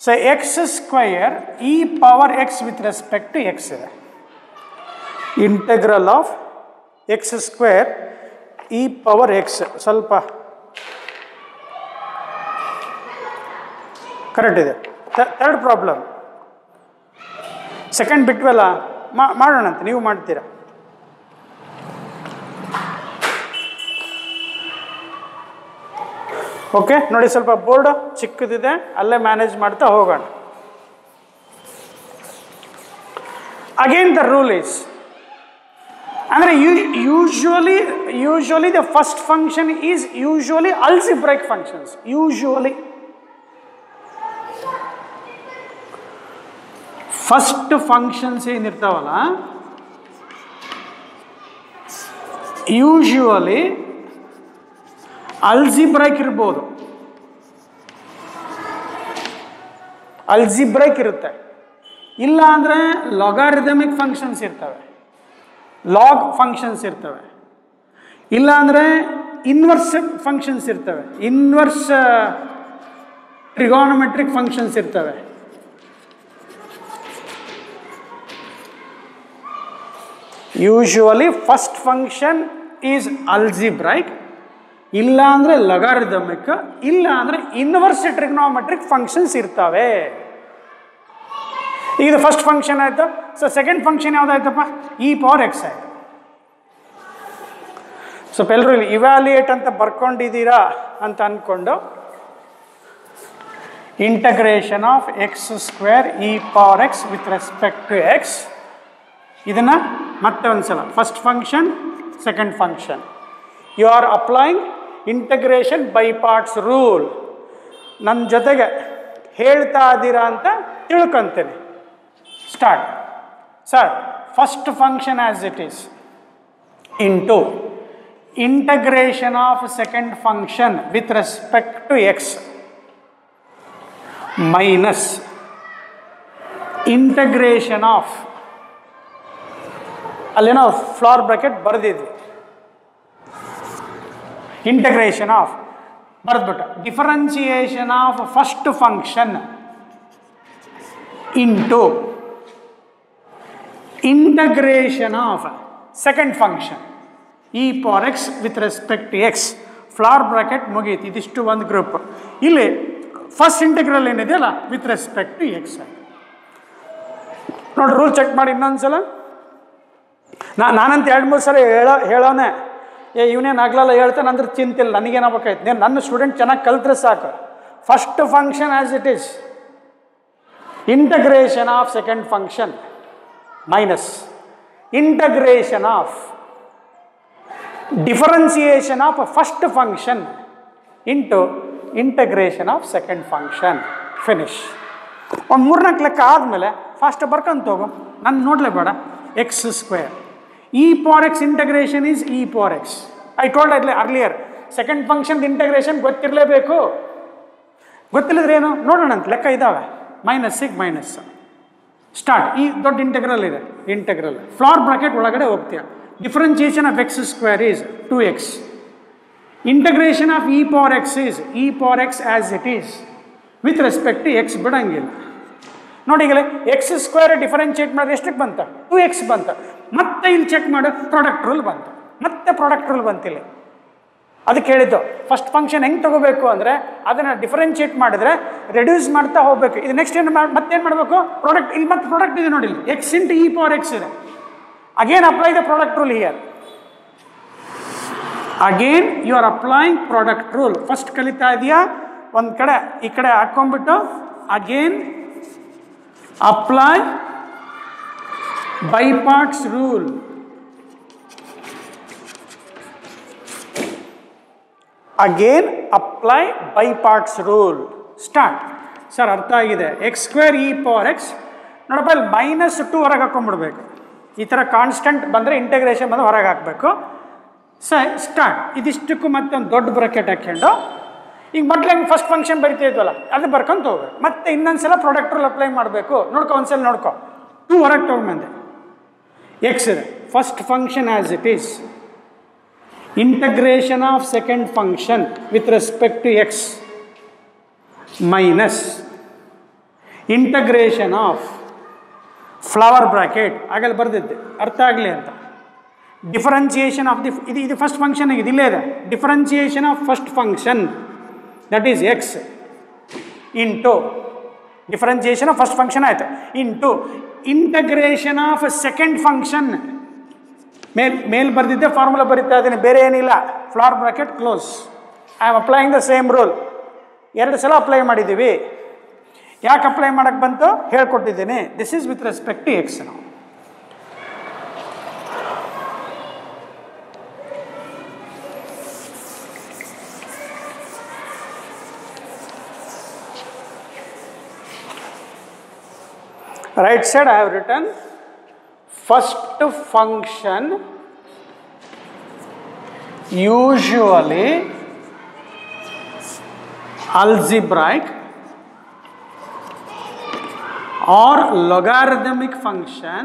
So x square e power x with respect to x ಇದೆ. Integral of x square e power x. ಸ್ವಲ್ಪ ಕರೆಕ್ಟ್ ಇದೆ. ಥರ್ಡ್ ಪ್ರಾಬ್ಲಮ್, ಸೆಕೆಂಡ್ ಬಿಟ್ವಲ್ಲ, ಮಾಡೋಣಂತೆ, ನೀವು ಮಾಡ್ತೀರಾ. ಓಕೆ ನೋಡಿ, ಸ್ವಲ್ಪ ಬೋರ್ಡ್ ಚಿಕ್ಕದಿದೆ, ಅಲ್ಲೇ ಮ್ಯಾನೇಜ್ ಮಾಡ್ತಾ ಹೋಗೋಣ. ಅಗೇನ್ ದ ರೂಲ್ ಈಸ್ ಅಂದರೆ usually the first function is usually algebraic functions. Usually first functions ಏನಿರ್ತಾವಲ್ಲ, ಯೂಶುವಲಿ ಅಲ್ಜಿಬ್ರೈಕ್ ಇರ್ಬೋದು, ಅಲ್ಜಿಬ್ರೈಕ್ ಇರುತ್ತೆ. ಇಲ್ಲ ಅಂದರೆ ಲಾಗಾರಿದಮಿಕ್ ಫಂಕ್ಷನ್ಸ್ ಇರ್ತವೆ, ಲಾಗ್ ಫಂಕ್ಷನ್ಸ್ ಇರ್ತವೆ. ಇಲ್ಲ ಅಂದರೆ ಇನ್ವರ್ಸ್ ಫಂಕ್ಷನ್ಸ್ ಇರ್ತವೆ, ಇನ್ವರ್ಸ್ ಟ್ರಿಗೋನೋಮೆಟ್ರಿಕ್ ಫಂಕ್ಷನ್ಸ್ ಇರ್ತವೆ. Usually first function is algebraic, ಇಲ್ಲ ಅಂದರೆ ಲಗಾರಿದಮಿಕ್, ಇಲ್ಲ ಅಂದರೆ ಇನ್ವರ್ಸ್ ಟ್ರಿಗ್ನೋಮೆಟ್ರಿಕ್ ಫಂಕ್ಷನ್ಸ್ ಇರ್ತವೆ. ಈಗ ಫಸ್ಟ್ ಫಂಕ್ಷನ್ ಆಯಿತು. ಸೊ ಸೆಕೆಂಡ್ ಫಂಕ್ಷನ್ ಯಾವುದಾಯ್ತಪ್ಪ? ಇ ಪವರ್ ಎಕ್ಸ್ ಆಯಿತು. ಸ್ವಲ್ಪ ಎಲ್ಲರೂ ಇಲ್ಲಿ ಇವ್ಯಾಲ್ಯೂಯೇಟ್ ಅಂತ ಬರ್ಕೊಂಡಿದ್ದೀರಾ ಅಂತ ಅಂದ್ಕೊಂಡು, integration of x square e power x with respect to x. ಇದನ್ನು ಮತ್ತೆ ಒಂದ್ಸಲ, first function second function, you are applying integration by parts rule. ನನ್ನ ಜೊತೆಗೆ ಹೇಳ್ತಾ ಇದ್ದೀರಾ ಅಂತ ತಿಳ್ಕೊಂತೇನೆ. Start. Sir, first function as it is into integration of second function with respect to x minus integration of, ಅಲ್ಲೇನೋ ಫ್ಲೋರ್ ಬ್ರಾಕೆಟ್ ಬರೆದಿದ್ವಿ, integration of ಬರೆದ್ಬಿಟ್ಟು differentiation of first function into integration of second function e power x with respect to x flower bracket ಮುಗೀತು. ಇದಿಷ್ಟು ಒಂದು group. ಇಲ್ಲಿ first integral ಏನಿದೆಯಲ್ಲ with respect to x. ನೋಡಿ rule check ಮಾಡಿ ಇನ್ನೊಂದ್ಸಲ. ನಾನಂತ 2-3 ಸಲ ಹೇಳೋನೆ ಇವನೇನು ಆಗ್ಲಲ್ಲ ಹೇಳ್ತಾನೆ ಅಂದ್ರೆ ಚಿಂತಿಲ್ಲ, ನನಗೇನಾಗಬೇಕಾಯ್ತು, నేను ನನ್ನ ಸ್ಟೂಡೆಂಟ್ ಚೆನ್ನಾಗಿ ಕಲ್ತ್ರೆ ಸಾಕು. First function as it is integration of second function minus integration of differentiation of first function into integration of second function. Finish. ಒಂದು 3-4 ಲೆಕ್ಕ ಆದಮೇಲೆ ಫಾಸ್ಟ್ ಬರ್ಕೊಂತ ಹೋಗು, ನಾನು ನೋಡಲೇಬೇಡ. X square e power x integration is e power x. I told earlier second function integration ಗೊತ್ತಿರಲೇಬೇಕು. ಗೊತ್ತಿಲ್ಲದ್ರೆ ಏನು ನೋಡೋಣ ಅಂತ ಲೆಕ್ಕ ಇದ್ದಾವೆ. -ಗೆ ಮೈನಸ್ ಸ್ಟಾರ್ಟ್. ಈ ದೊಡ್ಡ ಇಂಟಗ್ರಲ್ ಇದೆ, ಇಂಟಗ್ರಲ್ ಫ್ಲವರ್ ಬ್ರಾಕೆಟ್ ಒಳಗಡೆ ಹೋಗ್ತೀಯ. Differentiation of x square is 2x. Integration of e power x is e power x as it is with respect to x ಬಿಡಂಗಿಲ್ಲ. ನೋಡಿ ಈಗಲೇ ಎಕ್ಸ್ ಸ್ಕ್ವೇರ್ ಡಿಫರೆನ್ಷಿಯೇಟ್ ಮಾಡಿದ್ರೆ ಎಷ್ಟಕ್ಕೆ ಬಂತ? 2x ಬಂತ. ಮತ್ತೆ ಇಲ್ಲಿ ಚೆಕ್ ಮಾಡು, ಪ್ರಾಡಕ್ಟ್ ರೂಲ್ ಬಂತು. ಮತ್ತೆ ಪ್ರಾಡಕ್ಟ್ ರೂಲ್ ಬಂತಿಲ್ಲ. ಅದಕ್ಕೆ ಹೇಳಿದ್ದು ಫಸ್ಟ್ ಫಂಕ್ಷನ್ ಹೆಂಗೆ ತಗೋಬೇಕು ಅಂದರೆ ಅದನ್ನು ಡಿಫರೆನ್ಷಿಯೇಟ್ ಮಾಡಿದ್ರೆ ರೆಡ್ಯೂಸ್ ಮಾಡ್ತಾ ಹೋಗಬೇಕು. ಇದು ನೆಕ್ಸ್ಟ್ ಏನು ಮತ್ತೇನು ಮಾಡಬೇಕು? ಪ್ರಾಡಕ್ಟ್. ಇಲ್ಲಿ ಮತ್ತೆ ಪ್ರಾಡಕ್ಟ್ ಇದೆ ನೋಡಿ, ಇಲ್ಲಿ x into e power x ಇದೆ. Again apply the product rule here. Again you are applying product rule. First ಕಲಿತಾ ಇದೆಯಾ ಒಂದು ಕಡೆ, ಈ ಕಡೆ ಹಾಕ್ಕೊಂಡ್ಬಿಟ್ಟು again apply by parts rule. Again apply by parts rule. Start. Sir ಅರ್ಥ ಆಗಿದೆ. X square e power x ನೋಡಪ್ಪ, ಇಲ್ಲಿ -2 ಹೊರಗೆ ಹಾಕ್ಕೊಂಡ್ಬಿಡ್ಬೇಕು. ಈ ಥರ ಕಾನ್ಸ್ಟೆಂಟ್ ಬಂದರೆ ಇಂಟಗ್ರೇಷನ್ ಬಂದು ಹೊರಗೆ ಹಾಕಬೇಕು. ಸ್ಟಾರ್ಟ್. ಇದಿಷ್ಟಕ್ಕೂ ಮತ್ತೆ ಒಂದು ದೊಡ್ಡ ಬ್ರಾಕೆಟ್ ಹಾಕ್ಕೊಂಡು ಈಗ ಮೊದಲು ಹೆಂಗೆ ಫಸ್ಟ್ ಫಂಕ್ಷನ್ ಬರಿತಾ ಇದ್ವಲ್ಲ ಅದು ಬರ್ಕೊಂತ ಹೋಗ್ಬೇಕು. ಮತ್ತೆ ಇನ್ನೊಂದ್ಸಲ ಪ್ರಾಡಕ್ಟ್ ರೂಲ್ ಅಪ್ಲೈ ಮಾಡಬೇಕು. ನೋಡ್ಕೊ, ಒಂದ್ಸಲ ನೋಡ್ಕೊ. 2 ಹೊರಗೆ ತೊಗೊಂಬಂದೆ. ಎಕ್ಸ್ ಇದೆ first function as it is. Integration of second function with respect to x minus integration of flower bracket ಆಗಲ್ಲಿ ಬರೆದಿದ್ದೆ ಅರ್ಥ ಆಗಲಿ ಅಂತ. ಡಿಫರೆನ್ಸಿಯೇಷನ್ ಆಫ್ ಇದು ಫಸ್ಟ್ ಫಂಕ್ಷನ್ ಆಗಿದೆ, ಇಲ್ಲೇ ಇದೆ. Differentiation of first function that is x into differentiation of first function ಆಯಿತು into integration of second function. ಮೇಲ್ ಬರೆದಿದ್ದೆ, ಫಾರ್ಮುಲಾ ಬರೀತಾ ಇದ್ದೀನಿ, ಬೇರೆ ಏನಿಲ್ಲ. Flower bracket close. I am applying the same rule. 2 ಸಲ ಅಪ್ಲೈ ಮಾಡಿದ್ದೀವಿ. ಯಾಕೆ ಅಪ್ಲೈ ಮಾಡೋಕ್ಕೆ ಬಂತು ಹೇಳ್ಕೊಟ್ಟಿದ್ದೀನಿ. This is with respect to x. ನಾವು right side I have written first function usually algebraic or logarithmic function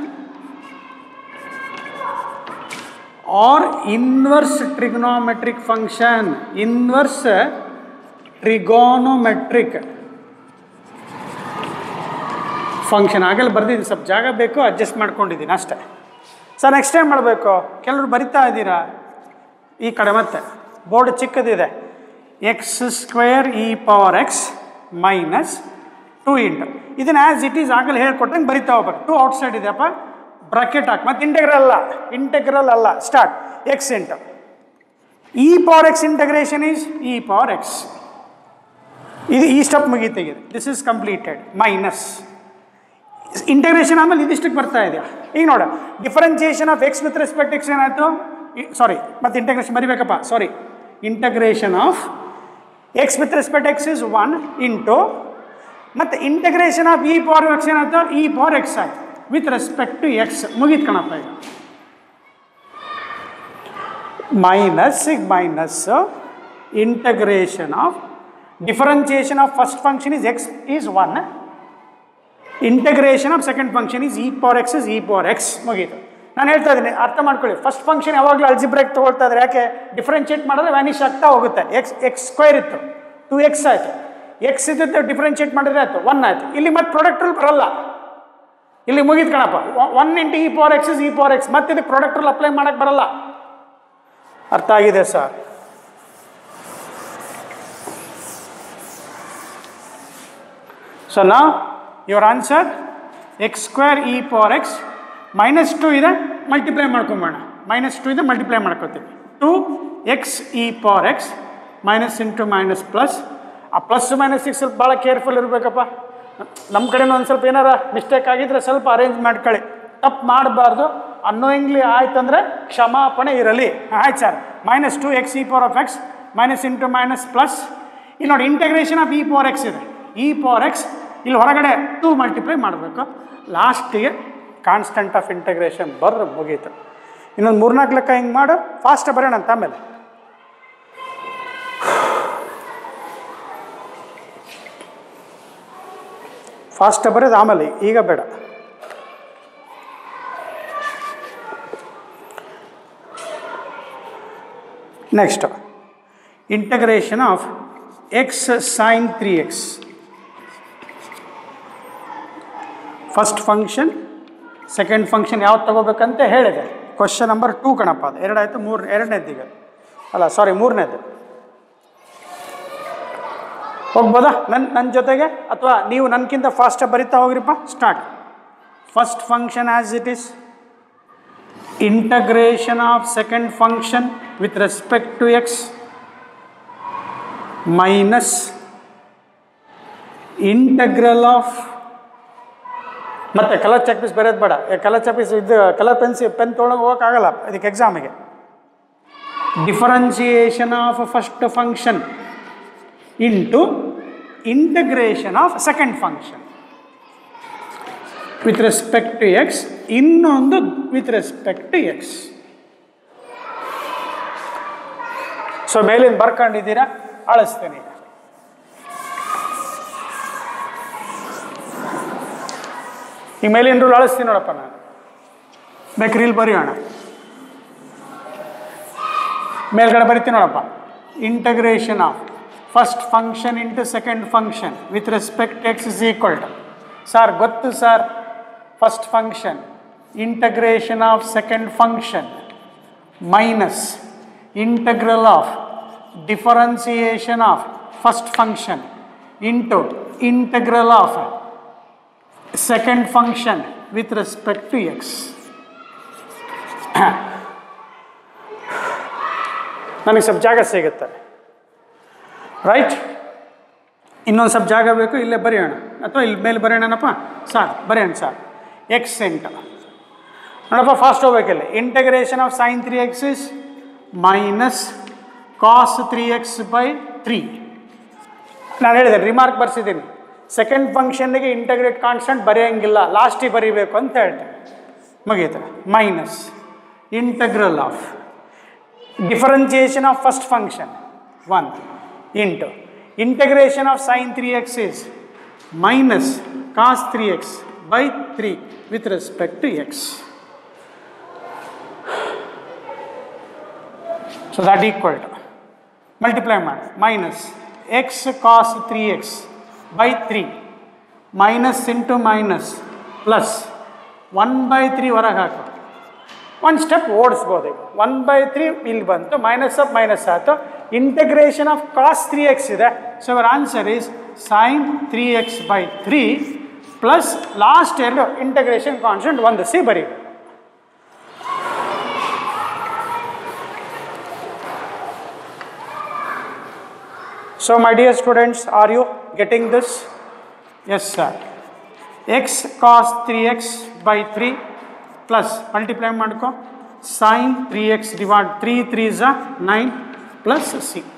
or inverse trigonometric function. Inverse trigonometric function ಆಗಲ್ಲಿ ಬರ್ದಿದ್ದೀನಿ. ಸ್ವಲ್ಪ ಜಾಗ ಬೇಕು, ಅಡ್ಜಸ್ಟ್ ಮಾಡ್ಕೊಂಡಿದ್ದೀನಿ ಅಷ್ಟೇ. ಸರ್ ನೆಕ್ಸ್ಟ್ ಟೈಮ್ ಮಾಡಬೇಕು. ಕೆಲವರು ಬರಿತಾ ಇದ್ದೀರಾ ಈ ಕಡೆ, ಮತ್ತೆ ಬೋರ್ಡ್ ಚಿಕ್ಕದಿದೆ. X square e power x minus 2 into ಇದನ್ನು ಆ್ಯಸ್ ಇಟ್ ಈಸ್ ಆಗಲ್ಲಿ ಹೇಳ್ಕೊಟ್ಟಂಗೆ ಬರಿತಾ ಹೋಗ್ಬೇಕು. 2 ಔಟ್ಸೈಡ್ ಇದೆಯಪ್ಪ, ಬ್ರಾಕೆಟ್ ಹಾಕಿ. ಮತ್ತು ಇಂಟೆಗ್ರಲ್ ಅಲ್ಲ. Start. X into e power x integration is e power x. ಇದು ಈ ಸ್ಟೆಪ್ ಮುಗೀತೆಗಿದೆ. This is completed. Minus integration ಆದಮೇಲೆ ಇದಿಷ್ಟಕ್ಕೆ ಬರ್ತಾ ಇದೆಯಾ. ಈಗ ನೋಡ, differentiation of x with respect x ಏನಾಯಿತು? ಸಾರಿ, ಮತ್ತು ಇಂಟಗ್ರೇಷನ್ ಬರಿಬೇಕಪ್ಪ. Sorry, integration of x with respect x is 1 into ಮತ್ತು integration of e power x ಏನಾಯ್ತು? ಇ ಪವರ್ ಎಕ್ಸ್ ಆಯ್ತು ವಿತ್ ರೆಸ್ಪೆಕ್ಟ್ ಟು ಎಕ್ಸ್. ಮುಗೀತು ಕಣಪ್ಪ. ಈಗ minus integration of differentiation of first function is X is 1. Integration of second function is e power X is E power X. ಮುಗೀತು. ನಾನು ಹೇಳ್ತಾ ಇದ್ದೀನಿ, ಅರ್ಥ ಮಾಡ್ಕೊಳ್ಳಿ. ಫಸ್ಟ್ ಫಂಕ್ಷನ್ ಯಾವಾಗಲೂ ಅಲ್ಜಿಬ್ರೇಕ್ ತೊಗೊಳ್ತಾ ಇದ್ದಾರೆ. ಯಾಕೆ? ಡಿಫ್ರೆನ್ಷಿಯೇಟ್ ಮಾಡಿದ್ರೆ ವ್ಯಾನಿಷ್ ಆಗ್ತಾ ಹೋಗುತ್ತೆ. ಎಕ್ಸ್ ಸ್ಕ್ವೇರ್ ಇತ್ತು, 2x ಆಯಿತು. ಎಕ್ಸ್ ಇದ್ದಿದ್ದು ಡಿಫ್ರೆನ್ಷಿಯೇಟ್ ಮಾಡಿದ್ರೆ ಆಯಿತು, 1 ಆಯಿತು. ಇಲ್ಲಿ ಮತ್ತೆ ಪ್ರಾಡಕ್ಟ್ ರೂಲ್ ಬರಲ್ಲ, ಇಲ್ಲಿ ಮುಗಿದು ಕಣಪ್ಪ. 1 × e power x is e power x. ಮತ್ತೆ ಇದಕ್ಕೆ ಪ್ರಾಡಕ್ಟ್ ರೂಲ್ ಅಪ್ಲೈ ಮಾಡೋಕ್ಕೆ ಬರಲ್ಲ. ಅರ್ಥ ಆಗಿದೆ ಸರ್? ಸೊ ನಾ your answer x² e power x -2 ಇದೆ, ಮಲ್ಟಿಪ್ಲೈ ಮಾಡ್ಕೊಂಬೋಣ. -2 ಇದೆ, ಮಲ್ಟಿಪ್ಲೈ ಮಾಡ್ಕೊತೀವಿ. 2x e power x minus into minus plus. ಆ ಪ್ಲಸ್ ಮೈನಸ್ಸಿಗೆ ಸ್ವಲ್ಪ ಭಾಳ ಕೇರ್ಫುಲ್ ಇರಬೇಕಪ್ಪ. ನಮ್ಮ ಕಡೆನೂ ಒಂದು ಸ್ವಲ್ಪ ಏನಾರ ಮಿಸ್ಟೇಕ್ ಆಗಿದ್ರೆ ಸ್ವಲ್ಪ ಅರೇಂಜ್ ಮಾಡ್ಕೊಳ್ಳಿ. ತಪ್ಪು ಮಾಡಬಾರ್ದು. ಅನ್ನೋಯಿಂಗ್ಲಿ ಆಯ್ತಂದರೆ ಕ್ಷಮಾಪಣೆ ಇರಲಿ. ಆಯ್ತು sir. -2x e power of x minus into minus plus. ಇಲ್ಲಿ ನೋಡಿ, integration of e power x ಇದೆ. e ಪವರ್ x ಇಲ್ಲಿ ಹೊರಗಡೆ 2 ಮಲ್ಟಿಪ್ಲೈ ಮಾಡಬೇಕು. ಲಾಸ್ಟಿಗೆ ಕಾನ್ಸ್ಟೆಂಟ್ ಆಫ್ ಇಂಟಗ್ರೇಷನ್ ಬರ್ರೆ ಮುಗೀತು. ಇನ್ನೊಂದು 3-4 ಲೆಕ್ಕ ಹಿಂಗೆ ಮಾಡು, ಫಾಸ್ಟ್ ಬರೋಣ ಅಂತ. ಆಮೇಲೆ ಫಾಸ್ಟ್ ಬರೋದು ಆಮೇಲೆ, ಈಗ ಬೇಡ. Next, integration of x sin 3x. First function second function ಯಾವ್ದು ತಗೋಬೇಕಂತ ಹೇಳಿದೆ. ಕ್ವಶನ್ ನಂಬರ್ 2 ಕಣಪ್ಪ. ಅದು 2 ಆಯಿತು. ಎರಡನೇದು ಈಗ ಅಲ್ಲ, ಸಾರಿ, ಮೂರನೇದು. ಹೋಗ್ಬೋದಾ ನನ್ನ ಜೊತೆಗೆ, ಅಥವಾ ನೀವು ನನಗಿಂತ ಫಾಸ್ಟಾಗಿ ಬರಿತಾ ಹೋಗ್ರಿಪ್ಪ. Start. First function as it is, integration of second function with respect to x minus integral of, ಮತ್ತೆ ಕಲರ್ ಚೆಕ್ ಪೀಸ್ ಬರೆಯೋದು ಬೇಡ. ಕಲರ್ ಚೆಕ್ ಪೀಸ್ ಇದು ಕಲರ್ ಪೆನ್ ತೊಗೊಂಡು ಹೋಗೋಕ್ಕಾಗಲ್ಲ ಇದಕ್ಕೆ ಎಕ್ಸಾಮಿಗೆ. Differentiation of first function into integration of second function with respect to x, ಇನ್ನೊಂದು with respect to x. So ಮೇಲಿಂದ ಬರ್ಕೊಂಡಿದ್ದೀರಾ, ಅಳಿಸ್ತೀನಿ. ಈ ಮೇಲಿನ ರೂಲ್ ಅಳಿಸ್ತೀನಿ ನೋಡಪ್ಪ. ನಾನು ಬೇಕ್ರಿ ಇಲ್ಲಿ ಬರೆಯೋಣ. ಮೇಲ್ಗಡೆ ಬರಿತೀನಿ ನೋಡಪ್ಪ. Integration of first function into second function with respect x is equal to, sir ಗೊತ್ತು sir, first function integration of second function minus integral of differentiation of first function into integral of second function with respect to x. ನನಗೆ ಸ್ವಲ್ಪ ಜಾಗ ಸಿಗುತ್ತೆ, right? ಇನ್ನೊಂದು ಸ್ವಲ್ಪ ಜಾಗ ಬೇಕು, ಇಲ್ಲೇ ಬರೆಯೋಣ ಅಥವಾ ಇಲ್ಲಿ ಮೇಲೆ ಬರೆಯೋಣಪ್ಪ. ಸರ್ ಬರೆಯೋಣ ಸರ್. x ಇಂಟು ನೋಡಪ್ಪ, ಫಾಸ್ಟ್ ಹೋಗ್ಬೇಕಿಲ್ಲ. Integration of sin 3x is minus cos 3x by 3. ನಾನು ಹೇಳಿದೆ, ರಿಮಾರ್ಕ್ ಬರ್ಸಿದ್ದೀನಿ. ಸೆಕೆಂಡ್ ಫಂಕ್ಷನ್ಗೆ ಇಂಟಗ್ರೇಟ್ ಕಾನ್ಸ್ಟೆಂಟ್ ಬರೆಯೋಂಗಿಲ್ಲ, ಲಾಸ್ಟಿಗೆ ಬರೀಬೇಕು ಅಂತ ಹೇಳ್ತೇನೆ. ಮುಗೀತು. Minus integral of differentiation of first function 1 into integration of sin 3x is minus cos 3x by 3 with respect to x. So that equal to, multiply ಮಾಡಿ, minus x cos 3x by 3 minus into minus plus 1/3 ಹೊರಗೆ ಹಾಕು. ಒಂದು step ಓಡಿಸ್ಬೋದು. ಈಗ 1/3 ಇಲ್ಲಿ ಬಂತು, minus of minus ಆಯಿತು. Integration of cos 3x ಇದೆ. So our answer is sin 3x by 3 plus last ಎರಡು ಇಂಟಗ್ರೇಷನ್ ಕಾನ್ಸ್ಟೆಂಟ್ ಒಂದು ಸಿ ಬರೀಬೇಕು. So my dear students, are you getting this? Yes sir. X cos 3x by 3 plus multiply ಮಾಡ್ಕೊ sin 3x divide 3 3s are 9 plus c.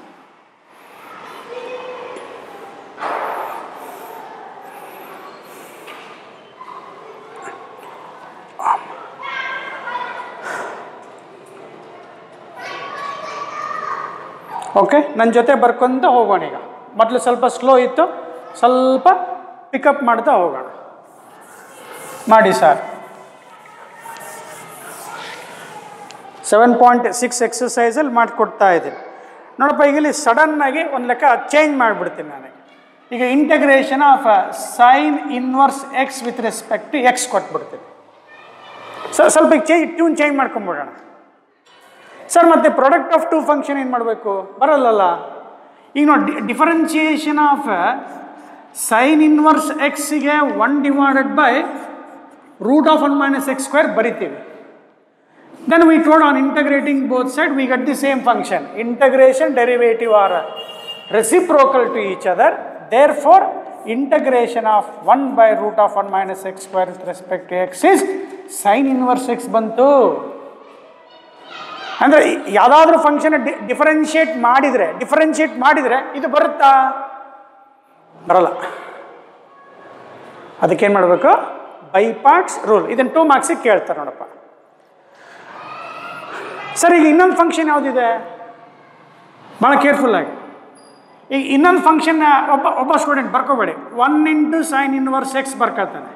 Okay, ನನ್ನ ಜೊತೆ ಬರ್ಕೊಂತ ಹೋಗೋಣ. ಈಗ ಮೊದಲು ಸ್ವಲ್ಪ ಸ್ಲೋ ಇತ್ತು, ಸ್ವಲ್ಪ ಪಿಕಪ್ ಮಾಡ್ತಾ ಹೋಗೋಣ. ಮಾಡಿ ಸರ್. 7.6 ಎಕ್ಸಸೈಸಲ್ಲಿ ಮಾಡಿಕೊಡ್ತಾ ಇದ್ದೀನಿ. ನೋಡಪ್ಪ, ಈಗ ಇಲ್ಲಿ ಸಡನ್ನಾಗಿ ಒಂದು ಲೆಕ್ಕ ಚೇಂಜ್ ಮಾಡಿಬಿಡ್ತೀನಿ ನಾನು. ಈಗ integration of sine inverse x with respect to x ಕೊಟ್ಬಿಡ್ತೀನಿ. ಸ್ವಲ್ಪ ಟ್ಯೂನ್ ಚೇಂಜ್ ಮಾಡ್ಕೊಂಬಿಡೋಣ. ಸರ್ ಮತ್ತೆ ಪ್ರಾಡಕ್ಟ್ ಆಫ್ ಟು ಫಂಕ್ಷನ್ ಏನು ಮಾಡಬೇಕು? ಬರಲ್ಲಲ್ಲ. ಈಗ ನೋಡಿ, ಡಿಫರೆನ್ಷಿಯೇಷನ್ ಆಫ್ ಸೈನ್ ಇನ್ವರ್ಸ್ ಎಕ್ಸ್ಗೆ 1 divided by root of 1 minus x square ಬರಿತೀವಿ. Then we told on integrating both sides we get the same function. Integration derivative are reciprocal to each other. Therefore, integration of 1 by root of 1 minus x square with respect to x is sin inverse x ಬಂತು. ಅಂದರೆ ಯಾವುದಾದ್ರೂ function differentiate ಮಾಡಿದರೆ ಇದು ಬರುತ್ತಾ? ಬರಲ್ಲ. ಅದಕ್ಕೇನು ಮಾಡಬೇಕು? By parts rule. ಇದನ್ನು 2 ಮಾರ್ಕ್ಸಿಗೆ ಕೇಳ್ತಾರೆ ನೋಡಪ್ಪ. ಸರ್, ಈಗ ಇನ್ನೊಂದು ಫಂಕ್ಷನ್ ಯಾವುದಿದೆ? ಭಾಳ ಕೇರ್ಫುಲ್ಲಾಗಿ. ಈಗ ಇನ್ನೊಂದು ಫಂಕ್ಷನ್ ಒಬ್ಬ ಸ್ಟೂಡೆಂಟ್ ಬರ್ಕೋಬೇಡಿ. 1 ಇಂಟು ಸೈನ್ ಇನ್ವರ್ಸ್ ಎಕ್ಸ್ ಬರ್ಕೊಳ್ತಾನೆ.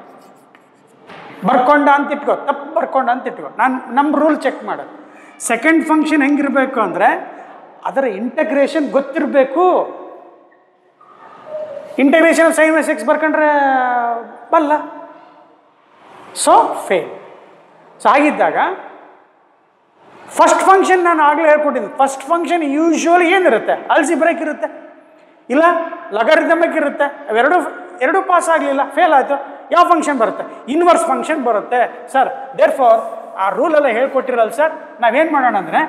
ಬರ್ಕೊಂಡ ಅಂತ ಇಟ್ಕೋ, ತಪ್ಪು ಬರ್ಕೊಂಡ ಅಂತ ಇಟ್ಕೋ. ನಮ್ಮ ರೂಲ್ ಚೆಕ್ ಮಾಡೋದು. ಸೆಕೆಂಡ್ ಫಂಕ್ಷನ್ ಹೆಂಗಿರಬೇಕು ಅಂದರೆ ಅದರ ಇಂಟಗ್ರೇಷನ್ ಗೊತ್ತಿರಬೇಕು. ಇಂಟಗ್ರೇಷನ್ ಸೈನ್ ಇನ್ವರ್ಸ್ ಎಕ್ಸ್ ಬರ್ಕೊಂಡ್ರೆ ಬಲ್ಲ. So fail. ಸೊ ಆಗಿದ್ದಾಗ ಫಸ್ಟ್ ಫಂಕ್ಷನ್ ನಾನು ಆಗಲೇ ಹೇಳ್ಕೊಟ್ಟಿದ್ದೀನಿ. ಫಸ್ಟ್ ಫಂಕ್ಷನ್ ಯೂಶ್ವಲಿ ಏನಿರುತ್ತೆ? ಅಲ್ಜಿಬ್ರೈಕ್ ಇರುತ್ತೆ, ಇಲ್ಲ ಲಗಾರಿದಮಿಕ್ ಇರುತ್ತೆ. ಅವೆರಡೂ ಪಾಸ್ ಆಗಲಿಲ್ಲ, ಫೇಲ್ ಆಯಿತು. ಯಾವ ಫಂಕ್ಷನ್ ಬರುತ್ತೆ? ಇನ್ವರ್ಸ್ ಫಂಕ್ಷನ್ ಬರುತ್ತೆ ಸರ್. ದೇರ್ ಫಾರ್ ಆ ರೂಲೆಲ್ಲ ಹೇಳ್ಕೊಟ್ಟಿರಲ್ಲ ಸರ್. ನಾವೇನು ಮಾಡೋಣ ಅಂದರೆ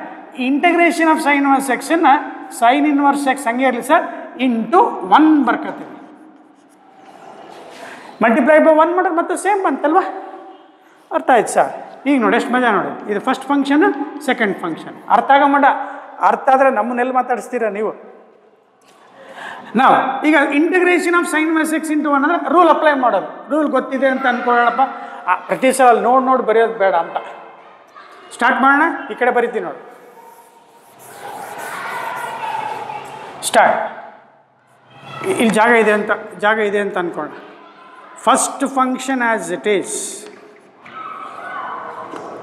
ಇಂಟಗ್ರೇಷನ್ ಆಫ್ ಸೈನ್ ಇನ್ವರ್ಸ್ ಎಕ್ಸನ್ನು ಸೈನ್ ಇನ್ವರ್ಸ್ ಎಕ್ಸ್ ಹಂಗೆ ಇರಲಿ ಸರ್ ಇಂಟು 1 ಬರ್ಕೊತೀವಿ. ಮಲ್ಟಿಪ್ಲೈ ಬೈ 1 ಮಾಡೋದು ಮತ್ತೆ ಸೇಮ್ ಬಂತಲ್ವಾ? ಅರ್ಥ ಆಯ್ತು ಸರ್. ಈಗ ನೋಡಿ ಎಷ್ಟು ಮಜಾ ನೋಡಿ. ಇದು ಫಸ್ಟ್ ಫಂಕ್ಷನ್, ಸೆಕೆಂಡ್ ಫಂಕ್ಷನ್. ಅರ್ಥ ಆದರೆ ನಮ್ಮನ್ನೆಲ್ಲಿ ಮಾತಾಡಿಸ್ತೀರಾ ನೀವು? ನಾವು ಈಗ integration of sine inverse x into 1 ಅಂದರೆ ರೂಲ್ ಅಪ್ಲೈ ಮಾಡೋದು. ರೂಲ್ ಗೊತ್ತಿದೆ ಅಂತ ಅಂದ್ಕೊಳ್ಳೋಣಪ್ಪ. ಪ್ರತಿ ಸಲ ನೋಡಿ ಬರೆಯೋದು ಬೇಡ ಅಂತ. ಸ್ಟಾರ್ಟ್ ಮಾಡೋಣ. ಈ ಕಡೆ ಬರಿತೀನಿ ನೋಡಿ. ಸ್ಟಾರ್ಟ್. ಇಲ್ಲಿ ಜಾಗ ಇದೆ ಅಂತ ಅಂದ್ಕೊಳ್ಳೋಣ. First function as it is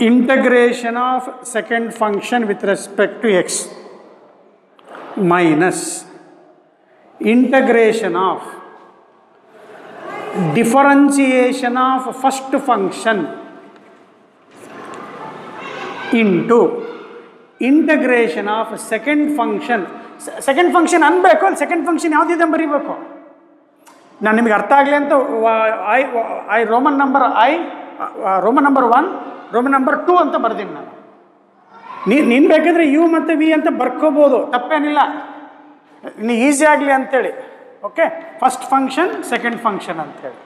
integration of second function with respect to x minus integration of differentiation of first function into integration of second function. Second function ಅನ್ಬೇಕು. ಅಲ್ಲಿ ಸೆಕೆಂಡ್ ಫಂಕ್ಷನ್ ಯಾವುದಿದೆ ಬರೀಬೇಕು. ನಾನು ನಿಮಗೆ ಅರ್ಥ ಆಗಲಿ ಅಂತ ರೋಮನ್ ನಂಬರ್ 1 ರೋಮನ್ ನಂಬರ್ 2 ಅಂತ ಬರ್ದೀನಿ ನಾನು. ನೀನು ಬೇಕಾದರೆ ಯು ಮತ್ತು ವಿ ಅಂತ ಬರ್ಕೋಬೋದು, ತಪ್ಪೇನಿಲ್ಲ. ನೀ ಈಸಿ ಆಗಲಿ ಅಂತೇಳಿ. Okay, first function second function ಅಂತೇಳಿ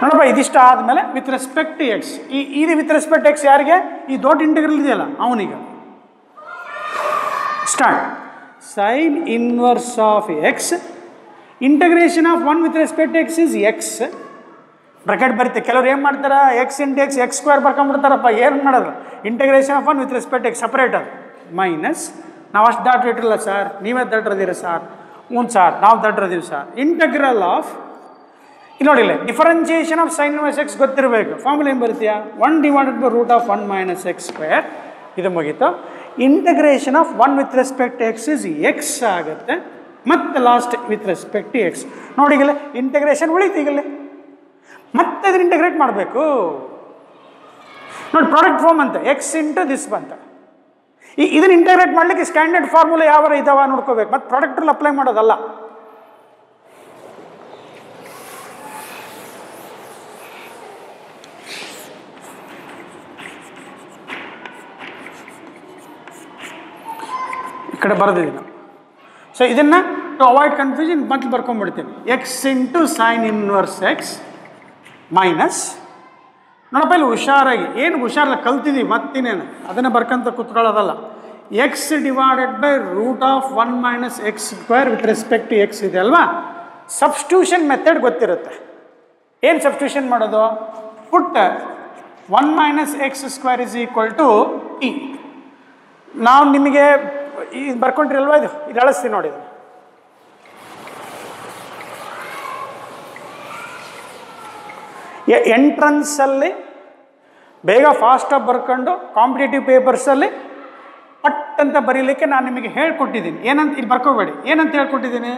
ನೋಡಪ್ಪ. ಇದಿಷ್ಟ ಆದಮೇಲೆ ವಿತ್ ರೆಸ್ಪೆಕ್ಟ್ ಟು ಎಕ್ಸ್. ಇದು ವಿತ್ ರೆಸ್ಪೆಕ್ಟ್ ಎಕ್ಸ್ ಯಾರಿಗೆ? ಈ ದೊಡ್ಡ ಇಂಟಗ್ರಲ್ ಇದೆಯಲ್ಲ ಅವನಿಗೆ. Start. Sine inverse of x integration of 1 with respect x is x. Bracket ಬರುತ್ತೆ. ಕೆಲವ್ರು ಏನು ಮಾಡ್ತಾರೆ? X into x x square ಬರ್ಕೊಂಡ್ಬಿಡ್ತಾರಪ್ಪ. ಏನು ಮಾಡೋದು? Integration of 1 with respect x separate ಅದು ಮೈನಸ್. ನಾವು ಅಷ್ಟು ದಾಟಿರಲಿಲ್ಲ ಸರ್, ನೀವೇ ದಡ್ರದಿರಿ ಸರ್. ಹ್ಞೂ ಸರ್, ನಾವು ದಡ್ರದೀವಿ ಸರ್. ಇಂಟಗ್ರಲ್ ಆಫ್ ಇಲ್ಲಿ ನೋಡಿಲ್ಲ, differentiation of sine inverse x ಗೊತ್ತಿರಬೇಕು. ಫಾರ್ಮುಲಾ ಏನು ಬರುತ್ತೀಯಾ? 1 divided by root of 1 minus x square. ಇದು ಮುಗೀತು. Integration of 1 with respect x is x ಆಗುತ್ತೆ. ಮತ್ತು last with respect to x. ನೋಡಿಗಲ್ಲ, ಇಂಟಗ್ರೇಷನ್ ಉಳಿತು. ಈಗಲೇ ಮತ್ತೆ ಅದನ್ನ ಇಂಟಗ್ರೇಟ್ ಮಾಡಬೇಕು. ನೋಡಿ, ಪ್ರಾಡಕ್ಟ್ ಫಾರ್ಮ್ ಅಂತ ಎಕ್ಸ್ ಇಂಟು ದಿಸ್ ಬಂತ. ಇದನ್ನು ಇಂಟಗ್ರೇಟ್ ಮಾಡಲಿಕ್ಕೆ ಸ್ಟ್ಯಾಂಡರ್ಡ್ ಫಾರ್ಮುಲಾ ಯಾವ ಇದಾವ ನೋಡ್ಕೋಬೇಕು. ಮತ್ತು ಪ್ರಾಡಕ್ಟ್ರಲ್ಲಿ ಅಪ್ಲೈ ಮಾಡೋದಲ್ಲ. ಈ ಕಡೆ ಬರೆದಿದ್ದೀನಿ ನಾವು. ಸೊ ಇದನ್ನು ಟು ಅವಾಯ್ಡ್ ಕನ್ಫ್ಯೂಷನ್ ಮತ್ತೆ ಬರ್ಕೊಂಡ್ಬಿಡ್ತೀನಿ. X into sine inverse x minus. ನೋಡಪ್ಪ, ಇಲ್ಲಿ ಹುಷಾರಾಗಿ ಏನು ಹುಷಾರಲ್ಲ ಕಲ್ತಿದ್ದೀವಿ ಮತ್ತಿನೇನು ಅದನ್ನು ಬರ್ಕೊಂತ ಕೂತ್ಕೊಳ್ಳೋದಲ್ಲ. X divided by root of 1 minus x square with respect to x ಇದೆ ಅಲ್ವಾ? ಸಬ್ಸ್ಟಿಟ್ಯೂಷನ್ ಮೆಥಡ್ ಗೊತ್ತಿರುತ್ತೆ. ಏನು ಸಬ್ಸ್ಟಿಟ್ಯೂಷನ್ ಮಾಡೋದು? Put 1 minus x square is equal to t. ನಾವು ನಿಮಗೆ ಇದು ಬರ್ಕೊಂಡ್ರಿಲ್ವಾ? ಇದು ಅಳಿಸ್ತೀವಿ ನೋಡಿ. ಎಂಟ್ರನ್ಸಲ್ಲಿ ಬೇಗ ಫಾಸ್ಟಾಗಿ ಬರ್ಕೊಂಡು ಕಾಂಪಿಟೇಟಿವ್ ಪೇಪರ್ಸಲ್ಲಿ ಪಟ್ ಅಂತ ಬರೀಲಿಕ್ಕೆ ನಾನು ನಿಮಗೆ ಹೇಳ್ಕೊಟ್ಟಿದ್ದೀನಿ. ಏನಂತ ಇಲ್ಲಿ ಬರ್ಕೋಬೇಡಿ, ಏನಂತ ಹೇಳ್ಕೊಟ್ಟಿದ್ದೀನಿ,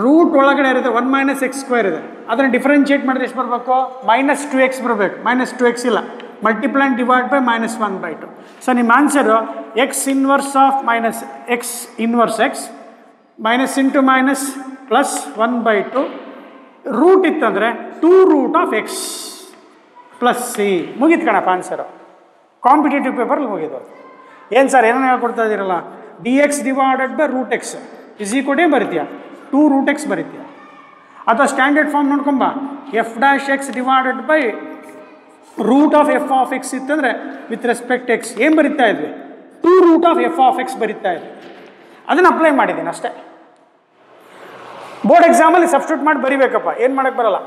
ರೂಟ್ ಒಳಗಡೆ ಇರುತ್ತೆ 1 - x² ಇದೆ, ಅದನ್ನು ಡಿಫ್ರೆನ್ಷಿಯೇಟ್ ಮಾಡಿದ್ರೆ ಎಷ್ಟು ಬರಬೇಕು, -2x ಬರಬೇಕು. -2x ಇಲ್ಲ, multiply and divide by -1/2. So ನಿಮ್ಮ answer x inverse of -x inverse x minus into minus plus 1/2 root ಇತ್ತಂದರೆ 2√(x + c). ಮುಗೀತು ಕಣಪ್ಪ ಆನ್ಸರು. ಕಾಂಪಿಟೇಟಿವ್ ಪೇಪರಲ್ಲಿ ಮುಗಿದು. ಏನು ಸರ್ ಏನೋ ಹೇಳ್ಕೊಡ್ತಾ ಇದ್ದೀರಲ್ಲ, dx divided by √x is equal to ಏನು ಬರೀತೀಯ, 2√x ಬರೀತೀಯ. ಅಥವಾ ಸ್ಟ್ಯಾಂಡರ್ಡ್ ಫಾರ್ಮ್ ನೋಡ್ಕೊಂಬ, f' ಡಿವೈಡೆಡ್ ಬೈ √f(x) ಇತ್ತಂದರೆ ವಿತ್ ರೆಸ್ಪೆಕ್ಟ್ x ಏನು ಬರೀತಾ ಇದ್ವಿ, 2√f(x) ಬರೀತಾ ಇದ್ವಿ. ಅದನ್ನು ಅಪ್ಲೈ ಮಾಡಿದ್ದೀನಿ ಅಷ್ಟೇ. ಬೋರ್ಡ್ ಎಕ್ಸಾಮಲ್ಲಿ ಸಬ್ಸ್ಟಿಟ್ಯೂಟ್ ಮಾಡಿ ಬರೀಬೇಕಪ್ಪ, ಏನು ಮಾಡೋಕ್ಕೆ ಬರಲ್ಲ.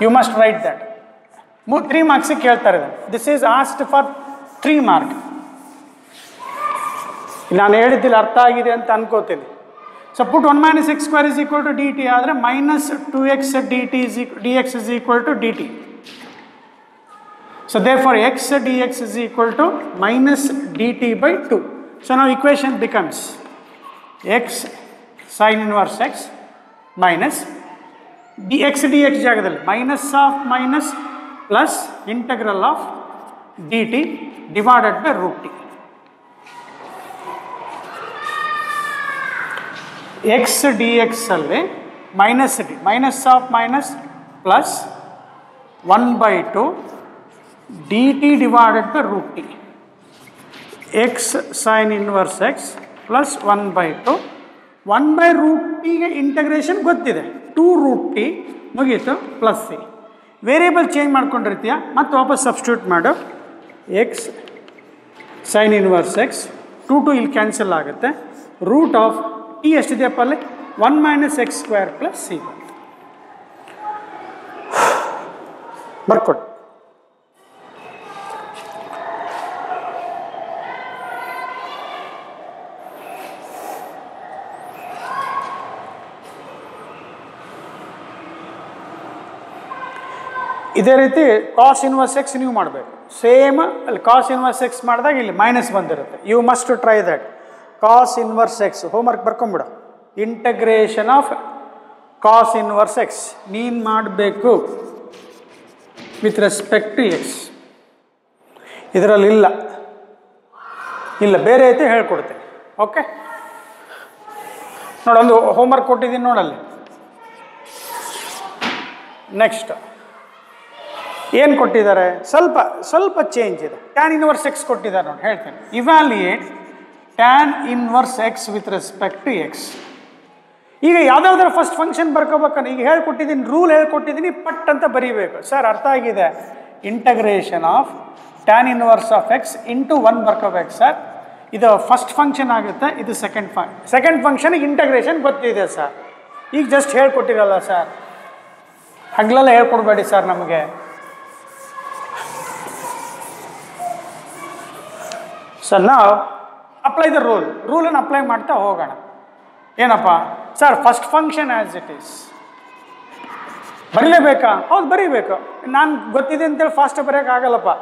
You must write that. 3 ಮಾರ್ಕ್ಸಿಗೆ ಕೇಳ್ತಾರೆ. This is asked for 3 mark. ನಾನು ಹೇಳಿದ್ದಿಲ್ಲ ಅರ್ಥ ಆಗಿದೆ ಅಂತ ಅನ್ಕೋತೀನಿ. So put 1 - x² is equal to dt ಆದರೆ -2x dx is equal to dt. So therefore x dx is equal to -dt/2. So now equation becomes x sin inverse x minus dx dx ಜಾಗದಲ್ಲಿ minus of minus plus integral of dt divided by √t. x dx ಅಲ್ಲಿ minus of minus plus 1/2 dt divided by √t. x sin inverse x plus 1/2 1/√t integration ಗೊತ್ತಿದೆ, 2√t ಮುಗೀತು plus c. Variable change ಮಾಡ್ಕೊಂಡಿರ್ತೀಯ, ಮತ್ತೆ ವಾಪಸ್ substitute ಮಾಡು. x sin inverse x 2 ಇಲ್ಲಿ cancel ಆಗುತ್ತೆ. √t ಎಷ್ಟಿದೆಯಪ್ಪ ಅಲ್ಲಿ, 1 - x² + c. ಬರ್ಕೊಟ್ಟು ಇದೇ ರೀತಿ ಕಾಸ್ ಇನ್ವರ್ಸ್ ಎಕ್ಸ್ ನೀವು ಮಾಡಬೇಕು. ಸೇಮ್ ಅಲ್ಲಿ ಕಾಸ್ ಇನ್ವರ್ಸ್ ಎಕ್ಸ್ ಮಾಡಿದಾಗ ಇಲ್ಲಿ ಮೈನಸ್ ಬಂದಿರುತ್ತೆ. You must try that. Cos inverse x homework ಬರ್ಕೊಂಬಿಡು. Integration of cos inverse x ನೀನು ಮಾಡಬೇಕು ವಿತ್ ರೆಸ್ಪೆಕ್ಟ್ ಟು ಎಕ್ಸ್. ಇದರಲ್ಲಿ ಇಲ್ಲ ಬೇರೆ ಐತೆ ಹೇಳ್ಕೊಡ್ತೀನಿ. ಓಕೆ, ನೋಡೊಂದು ಹೋಮ್ವರ್ಕ್ ಕೊಟ್ಟಿದ್ದೀನಿ ನೋಡಲ್ಲಿ. ನೆಕ್ಸ್ಟ್ ಏನು ಕೊಟ್ಟಿದ್ದಾರೆ, ಸ್ವಲ್ಪ ಚೇಂಜ್ ಇದೆ. ಟ್ಯಾನ್ ಇನ್ವರ್ಸ್ ಎಕ್ಸ್ ಕೊಟ್ಟಿದ್ದಾರೆ ನೋಡಿ, ಹೇಳ್ತೇನೆ. Evaluate tan inverse x with respect to x. ಈಗ ಯಾವುದಾದ್ರೂ ಫಸ್ಟ್ ಫಂಕ್ಷನ್ ಬರ್ಕೋಬೇಕನ್ನ ಈಗ ಹೇಳ್ಕೊಟ್ಟಿದ್ದೀನಿ, ರೂಲ್ ಹೇಳ್ಕೊಟ್ಟಿದ್ದೀನಿ, ಪಟ್ ಅಂತ ಬರೀಬೇಕು. ಸರ್ ಅರ್ಥ ಆಗಿದೆ, integration of tan inverse of x into 1 ಬರ್ಕೋಬೇಕು ಸರ್. ಇದು ಫಸ್ಟ್ ಫಂಕ್ಷನ್ ಆಗುತ್ತೆ, ಇದು ಸೆಕೆಂಡ್ ಫಂಕ್ಷನ್ಗೆ ಇಂಟಗ್ರೇಷನ್ ಗೊತ್ತಿದೆ ಸರ್. ಈಗ ಜಸ್ಟ್ ಹೇಳ್ಕೊಟ್ಟಿರಲ್ಲ ಸರ್, ಹಗಲೆಲ್ಲ ಹೇಳ್ಕೊಡ್ಬೇಡಿ ಸರ್ ನಮಗೆ. ಸೊ ನಾವು ಅಪ್ಲೈ ದ ರೂಲನ್ನು ಅಪ್ಲೈ ಮಾಡ್ತಾ ಹೋಗೋಣ. ಏನಪ್ಪ sir, first function as it is ಬರೀಲೇಬೇಕಾ? ಹೌದು ಬರೀಬೇಕು. ನಾನು ಗೊತ್ತಿದೆ ಅಂತೇಳಿ ಫಾಸ್ಟಾಗಿ ಬರೆಯೋಕ್ಕಾಗಲ್ಲಪ್ಪ.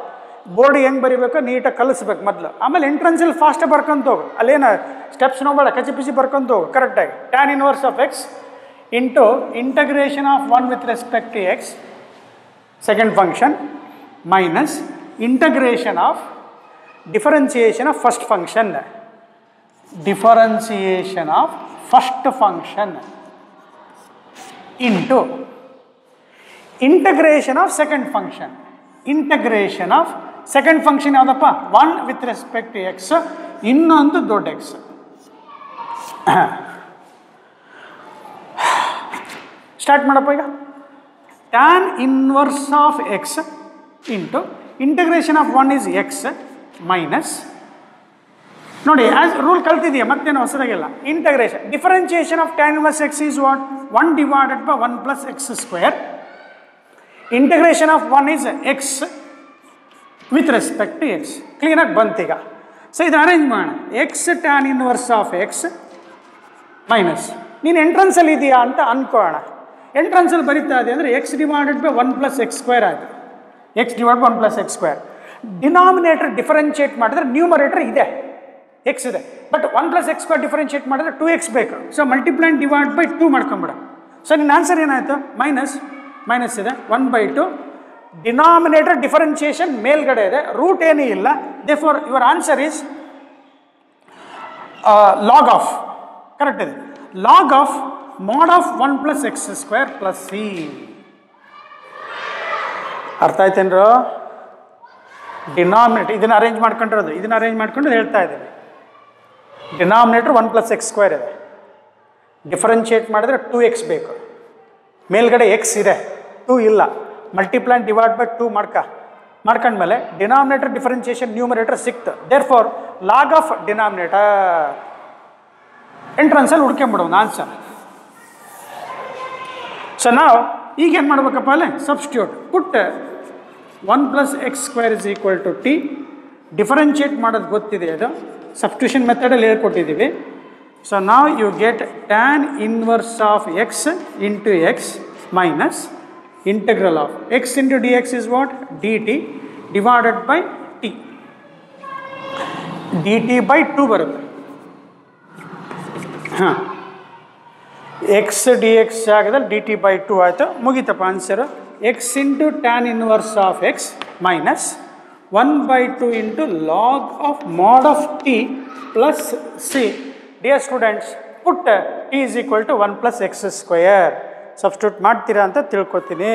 ಬೋರ್ಡ್ ಹೆಂಗೆ ಬರೀಬೇಕು ನೀಟಾಗಿ ಕಲಿಸ್ಬೇಕು ಮೊದಲು, ಆಮೇಲೆ ಎಂಟ್ರೆನ್ಸಲ್ಲಿ ಫಾಸ್ಟಾಗಿ ಬರ್ಕೊಂತ ಹೋಗು. ಅಲ್ಲೇನು ಸ್ಟೆಪ್ಸ್ ನೋಡಬೇಡ, ಕಚ್ಚಿ ಬರ್ಕೊಂತ ಹೋಗು ಕರೆಕ್ಟಾಗಿ. Tan inverse of x into integration of 1 with respect to x second function minus integration of differentiation of first function into integration of second function. Integration of second function ಯಾವುದಪ್ಪ, 1 with respect to x, ಇನ್ನೊಂದು ದೊಡ್ಡ x. Start ಮಾಡಪ್ಪ ಈಗ. tan inverse of x into integration of 1 is x minus ನೋಡಿ, as rule ಕಲ್ತಿದೆಯಾ ಮತ್ತೇನು ಹೊಸದಾಗಿಲ್ಲ. Integration differentiation of tan inverse x is what, 1 divided by 1 plus x². Integration of 1 is x with respect to x. ಕ್ಲೀನಾಗಿ ಬಂತೀಗ. So ಇದು arrange ಮಾಡೋಣ. X tan inverse of x minus, ನೀನು ಎಂಟ್ರೆನ್ಸಲ್ಲಿ ಇದೆಯಾ ಅಂತ ಅಂದ್ಕೊಳ್ಳೋಣ. ಎಂಟ್ರೆನ್ಸಲ್ಲಿ ಬರೀತಾ ಇದೆ ಅಂದರೆ X divided by 1 plus x² ಆಯಿತು. X divide by 1 plus x square. Denominator differentiate ಮಾಡಿದ್ರೆ ನ್ಯೂಮರೇಟರ್ ಇದೆ ಎಕ್ಸ್ ಇದೆ, but 1 plus x square differentiate ಮಾಡಿದ್ರೆ 2x ಬೇಕು. ಸೊ ಮಲ್ಟಿಪ್ಲೈ ಡಿವೈಡ್ ಬೈ 2 ಮಾಡ್ಕೊಂಬಿಡ. ಸೊ ನಿನ್ನ ಆನ್ಸರ್ ಏನಾಯಿತು? ಮೈನಸ್ ಇದೆ 1/2. ಡಿನಾಮಿನೇಟರ್ ಡಿಫರೆನ್ಷಿಯೇಷನ್ ಮೇಲ್ಗಡೆ ಇದೆ, ರೂಟ್ ಏನೂ ಇಲ್ಲ. Therefore your answer is log of, correct ಇದೆ, log of mod of 1 plus x square plus c. ಅರ್ಥ ಆಯ್ತೇನ್ರು? ಡಿನಾಮಿನೇಟರ್ ಇದನ್ನು ಅರೇಂಜ್ ಮಾಡ್ಕೊಂಡಿರೋದು, ಇದನ್ನು ಅರೇಂಜ್ ಮಾಡ್ಕೊಂಡು ಹೇಳ್ತಾ ಇದ್ದೇವೆ. ಡಿನಾಮಿನೇಟರ್ 1 ಪ್ಲಸ್ ಎಕ್ಸ್ ಸ್ಕ್ವೇರ್ ಇದೆ, ಡಿಫರೆನ್ಷಿಯೇಟ್ ಮಾಡಿದ್ರೆ 2x ಬೇಕು, ಮೇಲ್ಗಡೆ ಎಕ್ಸ್ ಇದೆ 2 ಇಲ್ಲ, ಮಲ್ಟಿಪ್ಲೈ ಡಿವೈಡ್ ಬೈ 2 ಮಾಡ್ಕೊಂಡ್ಮೇಲೆ ಡಿನಾಮಿನೇಟರ್ ಡಿಫರೆನ್ಷಿಯೇಷನ್ ನ್ಯೂಮರೇಟರ್ ಸಿಕ್ತು. ದೇರ್ಫೋರ್ ಲಾಗ್ ಆಫ್ ಡಿನಾಮಿನೇಟರ್ ಎಂಟ್ರನ್ಸಲ್ಲಿ ಹುಡ್ಕೊಂಬಿಡೋದು ಆನ್ಸರ್. ಸೊ ನಾವು ಈಗ ಏನು ಮಾಡ್ಬೇಕಪ್ಪ ಅಲ್ಲೇ substitute put 1 plus x square is equal to t. Differentiate ಮಾಡೋದು ಗೊತ್ತಿದೆ, ಅದು ಸಬ್ಸ್ಟಿಟ್ಯೂಷನ್ ಮೆಥಡಲ್ಲಿ ಹೇಳ್ಕೊಟ್ಟಿದ್ದೀವಿ. ಸೊ ನಾವು you get tan inverse of x into x minus integral of x into dx is what? dt divided by t. dt by 2 ಬರುತ್ತೆ. ಹಾಂ, x dx ಜಾಗದಲ್ಲಿ dt by 2 ಆಯಿತು, ಮುಗೀತಪ್ಪ answer. x into tan inverse of x minus 1/2 into log of mod of t plus c. Dear students, put t is equal to 1 plus x square. Substitute ಮಾಡ್ತೀರಾ ಅಂತ ತಿಳ್ಕೊತೀನಿ.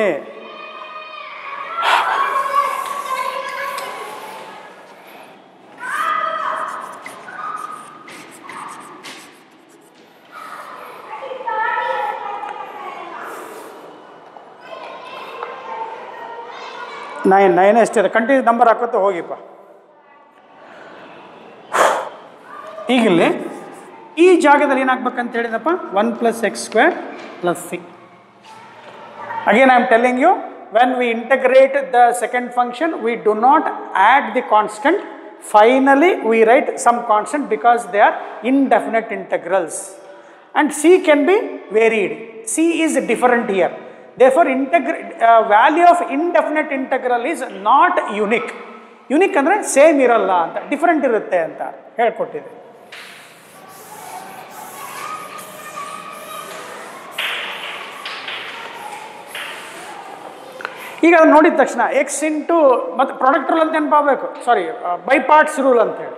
Nine ಎಷ್ಟಿದೆ? Continue number ಹಾಕೋತ ಹೋಗಿಪ್ಪ. ಈಗಿಲ್ಲಿ ಈ ಜಾಗದಲ್ಲಿ ಏನಾಗ್ಬೇಕಂತ ಹೇಳಿದಪ್ಪ? 1 plus x square plus c. Again I am telling you, when we integrate the second function, we do not add the constant. Finally we write some constant because they are indefinite integrals, and c can be varied. C is different here. Therefore value of indefinite integral is not unique. Unique andre same iralla anta, different irutte anta helkottide. ಈಗ ಅದು ನೋಡಿದ ತಕ್ಷಣ x into ಮತ್ತು product rule ಅಂತ ನೆನಪಾಗಬೇಕು, sorry by parts rule ಅಂತೇಳಿ.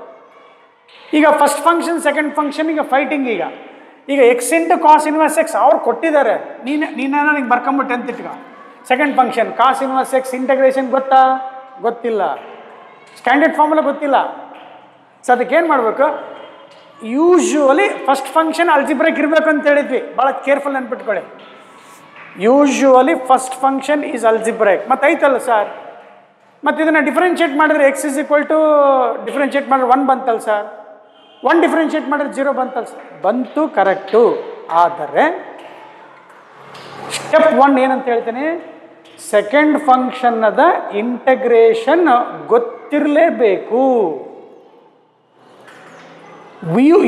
ಈಗ first function second function ಈಗ ಫೈಟಿಂಗ್. ಈಗ x into cos inverse x ಅವ್ರು ಕೊಟ್ಟಿದ್ದಾರೆ, ನೀನು ನನಗೆ ಬರ್ಕೊಂಬಿಟ್ಟೆ ಅಂತ ಇಟ್ಕ. Second function cos inverse x integration ಗೊತ್ತಿಲ್ಲ, ಸ್ಟ್ಯಾಂಡರ್ಡ್ ಫಾರ್ಮುಲಾ ಗೊತ್ತಿಲ್ಲ. ಸೊ ಅದಕ್ಕೆ ಏನು ಮಾಡಬೇಕು? ಯೂಶ್ವಲಿ ಫಸ್ಟ್ ಫಂಕ್ಷನ್ ಅಲ್ಜಿಬ್ರೇಕ್ ಇರಬೇಕು ಅಂತ ಹೇಳಿದ್ವಿ, ಭಾಳ ಕೇರ್ಫುಲ್ ನೆನ್ಪಿಟ್ಕೊಳ್ಳಿ. Usually first function is algebraic. ಮತ್ತು ಐತಲ್ಲ ಸರ್, ಮತ್ತು ಇದನ್ನು ಡಿಫ್ರೆನ್ಷಿಯೇಟ್ ಮಾಡಿದ್ರೆ x is equal to differentiate ಮಾಡಿದ್ರೆ 1 ಬಂತಲ್ಲ ಸರ್, 1 ಡಿಫ್ರೆನ್ಷಿಯೇಟ್ ಮಾಡಿದ್ರೆ 0 ಬಂತಲ್ಲ ಸರ್. ಬಂತು, ಕರೆಕ್ಟು. ಆದರೆ ಸ್ಟೆಪ್ 1 ಏನಂತ ಹೇಳ್ತೀನಿ, ಸೆಕೆಂಡ್ ಫಂಕ್ಷನ್ನದ ಇಂಟಗ್ರೇಷನ್ ಗೊತ್ತಿರಲೇಬೇಕು.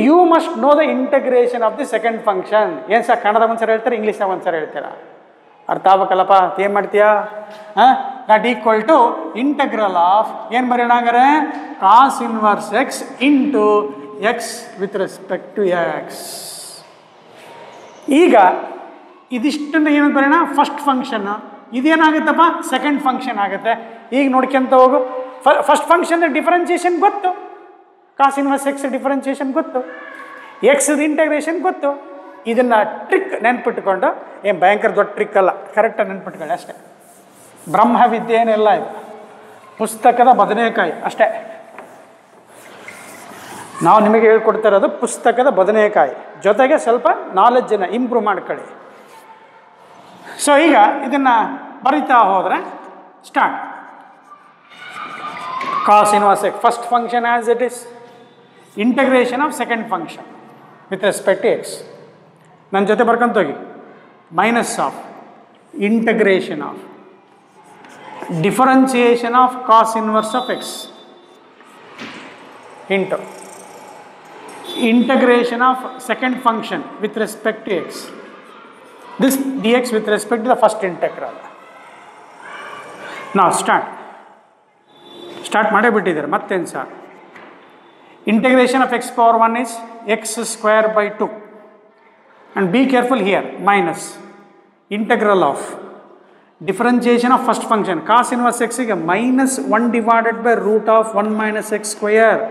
You must know the integration of the second function. ಏನು ಸರ್ ಕನ್ನಡ ಒಂದ್ಸಲ ಹೇಳ್ತಾರೆ, ಇಂಗ್ಲೀಷ್ನಾಗ ಒಂದ್ಸಲ ಹೇಳ್ತೀರಾ? ಅರ್ಥ ಆಗ್ಬೇಕಲ್ಲಪ್ಪ. ಏನು ಮಾಡ್ತೀಯಾ? That equal to integral of ಏನು ಬರೆಯೋಣ ಹಂಗಾರೆ? Cos inverse x into x with respect to x. ಈಗ ಇದಿಷ್ಟನ್ನು ಏನು ಬರೆಯೋಣ? First function. ಇದೇನಾಗುತ್ತಪ್ಪ? ಸೆಕೆಂಡ್ ಫಂಕ್ಷನ್ ಆಗುತ್ತೆ. ಈಗ ನೋಡ್ಕೊಂತ ಹೋಗು. ಫಸ್ಟ್ ಫಂಕ್ಷನ್ ಡಿಫರೆನ್ಷಿಯೇಷನ್ ಗೊತ್ತು, ಕಾಸ್ ಇನ್ವರ್ಸ್ ಎಕ್ಸ್ ಡಿಫರೆನ್ಷಿಯೇಷನ್ ಗೊತ್ತು, ಎಕ್ಸ್ ಇಂಟಗ್ರೇಷನ್ ಗೊತ್ತು. ಇದನ್ನು ಟ್ರಿಕ್ ನೆನ್ಪಿಟ್ಕೊಂಡು, ಏನು ಭಯಂಕರ ದೊಡ್ಡ ಟ್ರಿಕ್ ಅಲ್ಲ, ಕರೆಕ್ಟಾಗಿ ನೆನ್ಪಿಟ್ಕೊಳ್ಳಿ ಅಷ್ಟೇ. ಬ್ರಹ್ಮವಿದ್ಯೆ ಏನೆಲ್ಲ ಇದು ಪುಸ್ತಕದ ಬದನೆಕಾಯಿ ಅಷ್ಟೇ. ನಾವು ನಿಮಗೆ ಹೇಳ್ಕೊಡ್ತಾ ಇರೋದು ಪುಸ್ತಕದ ಬದನೆಕಾಯಿ, ಜೊತೆಗೆ ಸ್ವಲ್ಪ ನಾಲೆಡ್ಜನ್ನು ಇಂಪ್ರೂವ್ ಮಾಡ್ಕೊಳ್ಳಿ. ಸೊ ಈಗ ಇದನ್ನು ಬರಿತಾ ಹೋದರೆ start. Cos inverse x first function as it is, integration of second function with respect to x. ನನ್ನ ಜೊತೆ ಬರ್ಕೊಂತೋಗಿ. Minus of integration of differentiation of cos inverse of x into integration of second function with respect to x, this dx with respect to the first integral. Now start. Start ಮಾಡೇ ಬಿಟ್ಟಿದ್ದಾರೆ ಮತ್ತೇನು sir. Integration of X power 1 is x square by 2 and be careful here minus integral of differentiation of first function cos inverse x ಗೆ minus 1 divided by root of 1 minus x square.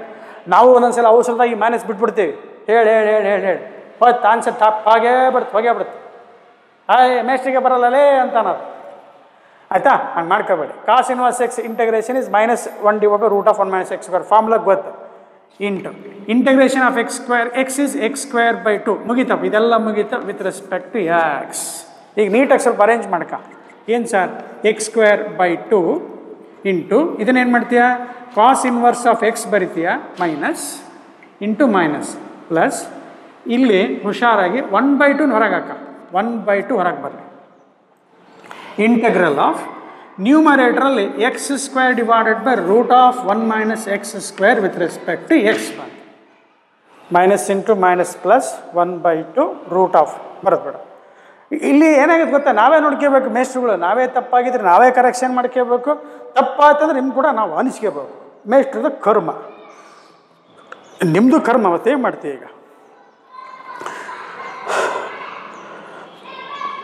ನಾವು ಒಂದೊಂದ್ಸಲ ಅವಸರದಾಗಿ minus ಬಿಟ್ಬಿಡ್ತೀವಿ. ಹೇಳಿ ಹೋಯ್ತು answer ತಪ್ಪ ಹೋಗೇ ಬಿಡುತ್ತೆ. ಮೇಸ್ಟ್ರಿಗೆ ಬರಲ್ಲೇ ಅಂತ ಅನ್ನೋದು ಆಯಿತಾ. ಹಂಗೆ ಮಾಡ್ಕೋಬೇಡಿ. Cos inverse x integration is minus 1 divided by root of 1 minus x square formula ಗೊತ್ತು. Into integration of x square x is x square by 2 ಮುಗೀತಪ್ಪ. ಇದೆಲ್ಲ ಮುಗೀತ ವಿತ್ ರೆಸ್ಪೆಕ್ಟ್ ಟು ಎಕ್ಸ್. ಈಗ ನೀಟಾಗಿ ಸ್ವಲ್ಪ ಅರೇಂಜ್ ಮಾಡ್ಕ. ಏನು sir x square by 2 into ಇದನ್ನೇನು ಮಾಡ್ತೀಯ ಕಾಸ್ ಇನ್ವರ್ಸ್ ಆಫ್ ಎಕ್ಸ್ ಬರಿತೀಯ ಮೈನಸ್ ಇಂಟು ಮೈನಸ್ ಪ್ಲಸ್ ಇಲ್ಲಿ ಹುಷಾರಾಗಿ 1/2 ಹೊರಗೆ ಹಾಕ. 1/2 ಹೊರಗೆ ಬರಲಿ. ಇಂಟಗ್ರಲ್ ಆಫ್ ನ್ಯೂಮರೇಟರಲ್ಲಿ x square divided by root of 1 minus x square with respect to x ಬಂದು minus into minus plus 1/2 root of ಬರೋದು. ಇಲ್ಲಿ ಏನಾಗುತ್ತೆ ಗೊತ್ತಾ, ನಾವೇ ನೋಡ್ಕೋಬೇಕು ಮೇಸ್ಟ್ರುಗಳು. ನಾವೇ ತಪ್ಪಾಗಿದ್ರೆ ನಾವೇ ಕರೆಕ್ಷನ್ ಮಾಡ್ಕೋಬೇಕು. ತಪ್ಪಾಯ್ತಂದ್ರೆ ನಿಮ್ಗೆ ಕೂಡ ನಾವು ಅನಿಸ್ಕೋಬೇಕು. ಮೇಸ್ಟ್ರದ ಕರ್ಮ, ನಿಮ್ಮದು ಕರ್ಮ. ಮತ್ತೆ ಏನು ಮಾಡ್ತೀವಿ ಈಗ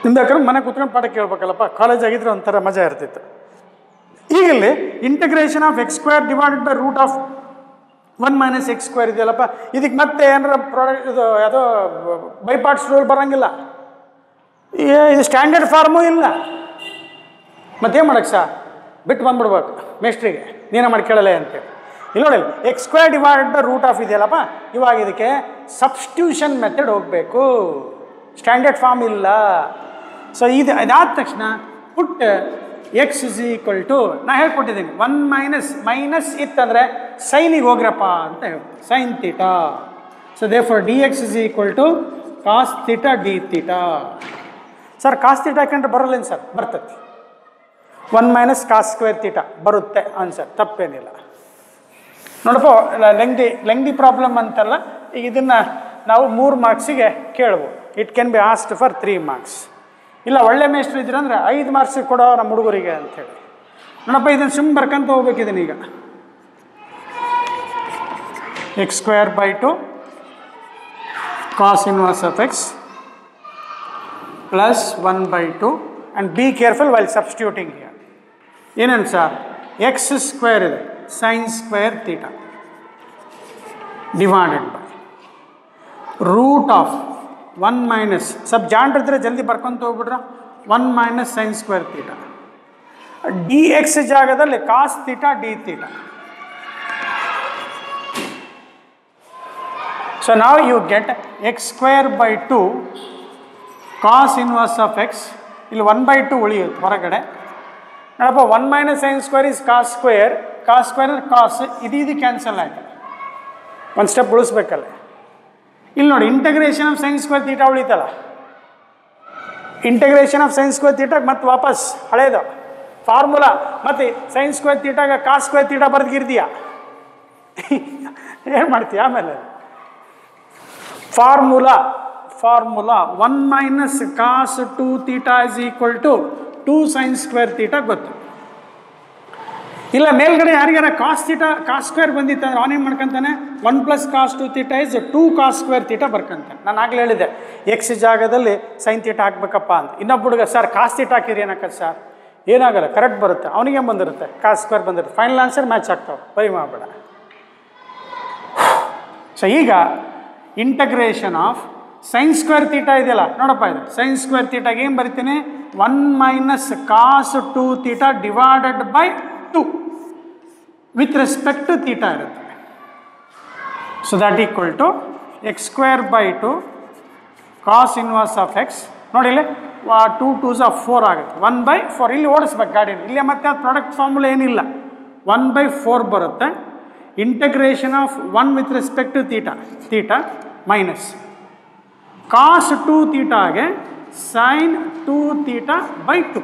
ನಿಮ್ದು ಕರ್ಮ. ಮನೆ ಕೂತ್ಕೊಂಡು ಪಾಠ ಕೇಳ್ಬೇಕಲ್ಲಪ್ಪ. ಕಾಲೇಜ್ ಆಗಿದ್ರೆ ಒಂಥರ ಮಜಾ ಇರ್ತಿತ್ತು. ಈಗಲ್ಲಿ integration of x square divided by root of 1 minus x square ಇದೆಯಲ್ಲಪ್ಪ, ಇದಕ್ಕೆ ಮತ್ತೆ ಏನಾರ ಪ್ರಾಡಕ್ಟ್ ಇದು ಯಾವುದೋ ಬೈ ಪಾರ್ಟ್ಸ್ ರೂಲ್ ಬರೋಂಗಿಲ್ಲ. ಇದು ಸ್ಟ್ಯಾಂಡರ್ಡ್ ಫಾರ್ಮು ಇಲ್ಲ. ಮತ್ತೇನು ಮಾಡಕ್ಕೆ ಸಾ ಬಿಟ್ಟು ಬಂದ್ಬಿಡ್ಬೇಕು ಮೇಸ್ಟ್ರಿಗೆ, ನೀನೇ ಮಾಡಿ ಕೇಳಲ್ಲ ಅಂತೇಳಿ. ಇಲ್ಲಿ ನೋಡಿ x square divided by root of ಇದೆಯಲ್ಲಪ್ಪ, ಇವಾಗ ಇದಕ್ಕೆ ಸಬ್ಸ್ಟಿಟ್ಯೂಷನ್ ಮೆಥಡ್ ಹೋಗಬೇಕು. ಸ್ಟ್ಯಾಂಡರ್ಡ್ ಫಾರ್ಮ್ ಇಲ್ಲ. ಸೊ ಇದು ಅದಾದ ತಕ್ಷಣ put x is equal to ನಾ ಹೇಳ್ಕೊಟ್ಟಿದ್ದೀನಿ 1 ಮೈನಸ್ ಇತ್ತಂದರೆ ಸೈನಿಗೆ ಹೋಗ್ರಪ್ಪ ಅಂತ ಹೇಳ್ತೀನಿ, sine theta. So therefore d x is equal to cos theta d theta. Sir cos theta ಹಾಕೊಂಡ್ರೆ ಬರಲ್ಲೇನು ಸರ್? ಬರ್ತದೆ. 1 minus ಕಾಸ್ ಸ್ಕ್ವೇರ್ ಥೀಟಾ ಬರುತ್ತೆ ಆನ್ಸರ್, ತಪ್ಪೇನಿಲ್ಲ. ನೋಡಪ್ಪ ಲೆಂಗ್ದಿ ಪ್ರಾಬ್ಲಮ್ ಅಂತಲ್ಲ. ಈಗ ಇದನ್ನು ನಾವು 3 ಮಾರ್ಕ್ಸಿಗೆ ಕೇಳ್ಬೋದು. It can be asked for 3 marks. ಇಲ್ಲ ಒಳ್ಳೆ ಮೇಸ್ಟ್ರು ಇದ್ರಂದ್ರೆ 5 marks ಕೊಡೋ ನಮ್ಮ ಹುಡುಗರಿಗೆ ಅಂಥೇಳಿ. ನೋಡಪ್ಪ ಇದನ್ನು ಸುಮ್ಮನೆ ಬರ್ಕೊಂತ ಹೋಗ್ಬೇಕಿದ್ದೀನಿ. ಈಗ x square by 2 cos inverse of x plus 1/2 and be careful while substituting here. ಏನೇನು ಸರ್ ಎಕ್ಸ್ ಸ್ಕ್ವೇರ್ ಇದೆ sine square theta divided by root of 1 minus ಸ್ವಲ್ಪ ಜಾಣ್ರಿದ್ರೆ ಜಲ್ದಿ ಬರ್ಕೊಂತ ಹೋಗ್ಬಿಡ್ರ 1 minus sine square theta d x ಜಾಗದಲ್ಲಿ cos theta d theta. So ನಾವು you get x square by 2 cos inverse of x. ಇಲ್ಲಿ 1/2 ಉಳಿಯುತ್ತೆ ಹೊರಗಡೆ. ನೋಡಪ್ಪ 1 minus sine square is cos square. Cos square ಅಂದರೆ ಕಾಸ್. ಇದು ಕ್ಯಾನ್ಸಲ್ ಆಯಿತು. ಒಂದು ಸ್ಟೆಪ್ ಉಳಿಸ್ಬೇಕಲ್ಲ. ಇಲ್ಲಿ ನೋಡಿ integration of sine square theta ಉಳಿತಲ್ಲ. ಇಂಟಗ್ರೇಷನ್ ಆಫ್ ಸೈನ್ ಸ್ಕ್ವೇರ್ ಥೀಟಾಗ ಮತ್ತೆ ವಾಪಸ್ ಹಳೇದು ಫಾರ್ಮುಲಾ ಮತ್ತು ಸೈನ್ ಸ್ಕ್ವೇರ್ ಥೀಟಾಗ ಕಾಸ್ ಸ್ಕ್ವೇರ್ ಥೀಟಾ ಬರೆದಿರ್ತೀಯ. ಏನು ಮಾಡ್ತೀಯ ಆಮೇಲೆ? Formula 1 minus cos 2 theta is equal to 2 sine square theta ಗೊತ್ತು. ಇಲ್ಲ ಮೇಲ್ಗಡೆ ಯಾರಿಗಾರ ಕಾಸ್ ಥೀಟಾ ಕಾಸ್ ಸ್ಕ್ವೇರ್ ಬಂದಿತ್ತು ಅಂದ್ರೆ ಅವನೇನು ಮಾಡ್ಕೊಂತಾನೆ 1 plus cos 2 theta is 2 cos square theta ಬರ್ಕೊಂತಾನೆ. ನಾನು ಆಗಲೇ ಹೇಳಿದ್ದೆ ಎಕ್ಸ್ ಜಾಗದಲ್ಲಿ ಸೈನ್ ಥೀಟಾ ಹಾಕ್ಬೇಕಪ್ಪ ಅಂತ. ಇನ್ನೊಬ್ಬ ಹುಡುಗ ಸರ್ ಕಾಸ್ ಥೀಟಾ ಹಾಕಿರಿ ಏನಾಕತ್ತೆ ಸರ್? ಏನಾಗಲ್ಲ, ಕರೆಕ್ಟ್ ಬರುತ್ತೆ. ಅವನಿಗೆ ಬಂದಿರುತ್ತೆ ಕಾಸ್ ಸ್ಕ್ವೇರ್ ಬಂದಿರುತ್ತೆ. ಫೈನಲ್ ಆನ್ಸರ್ ಮ್ಯಾಚ್ ಆಗ್ತಾವೆ, ಬರಿ ಮಾಡಬೇಡ. ಸೊ ಈಗ integration of sine square theta ಇದೆಯಲ್ಲ ನೋಡಪ್ಪ, ಇದು ಸೈನ್ ಸ್ಕ್ವೇರ್ ಥೀಟಾಗೆ ಏನು ಬರಿತೀನಿ 1 minus cos 2 theta divided by 2 with respect to theta ಇರುತ್ತೆ. So that equal to x square by 2 cos inverse of x. ನೋಡಿ ಇಲ್ಲಿ 2 2s 4 ಆಗುತ್ತೆ. 1/4 ಇಲ್ಲಿ ಓಡಿಸ್ಬೇಕು ಗಾಡಿನ. ಇಲ್ಲೇ ಮತ್ತೆ ಅದು ಪ್ರಾಡಕ್ಟ್ ಫಾರ್ಮುಲಾ ಏನಿಲ್ಲ. 1/4 ಬರುತ್ತೆ. Integration of 1 with respect to theta minus cos 2 ಥೀಟಾಗೆ ಸೈನ್ 2 ಥೀಟಾ ಬೈ 2.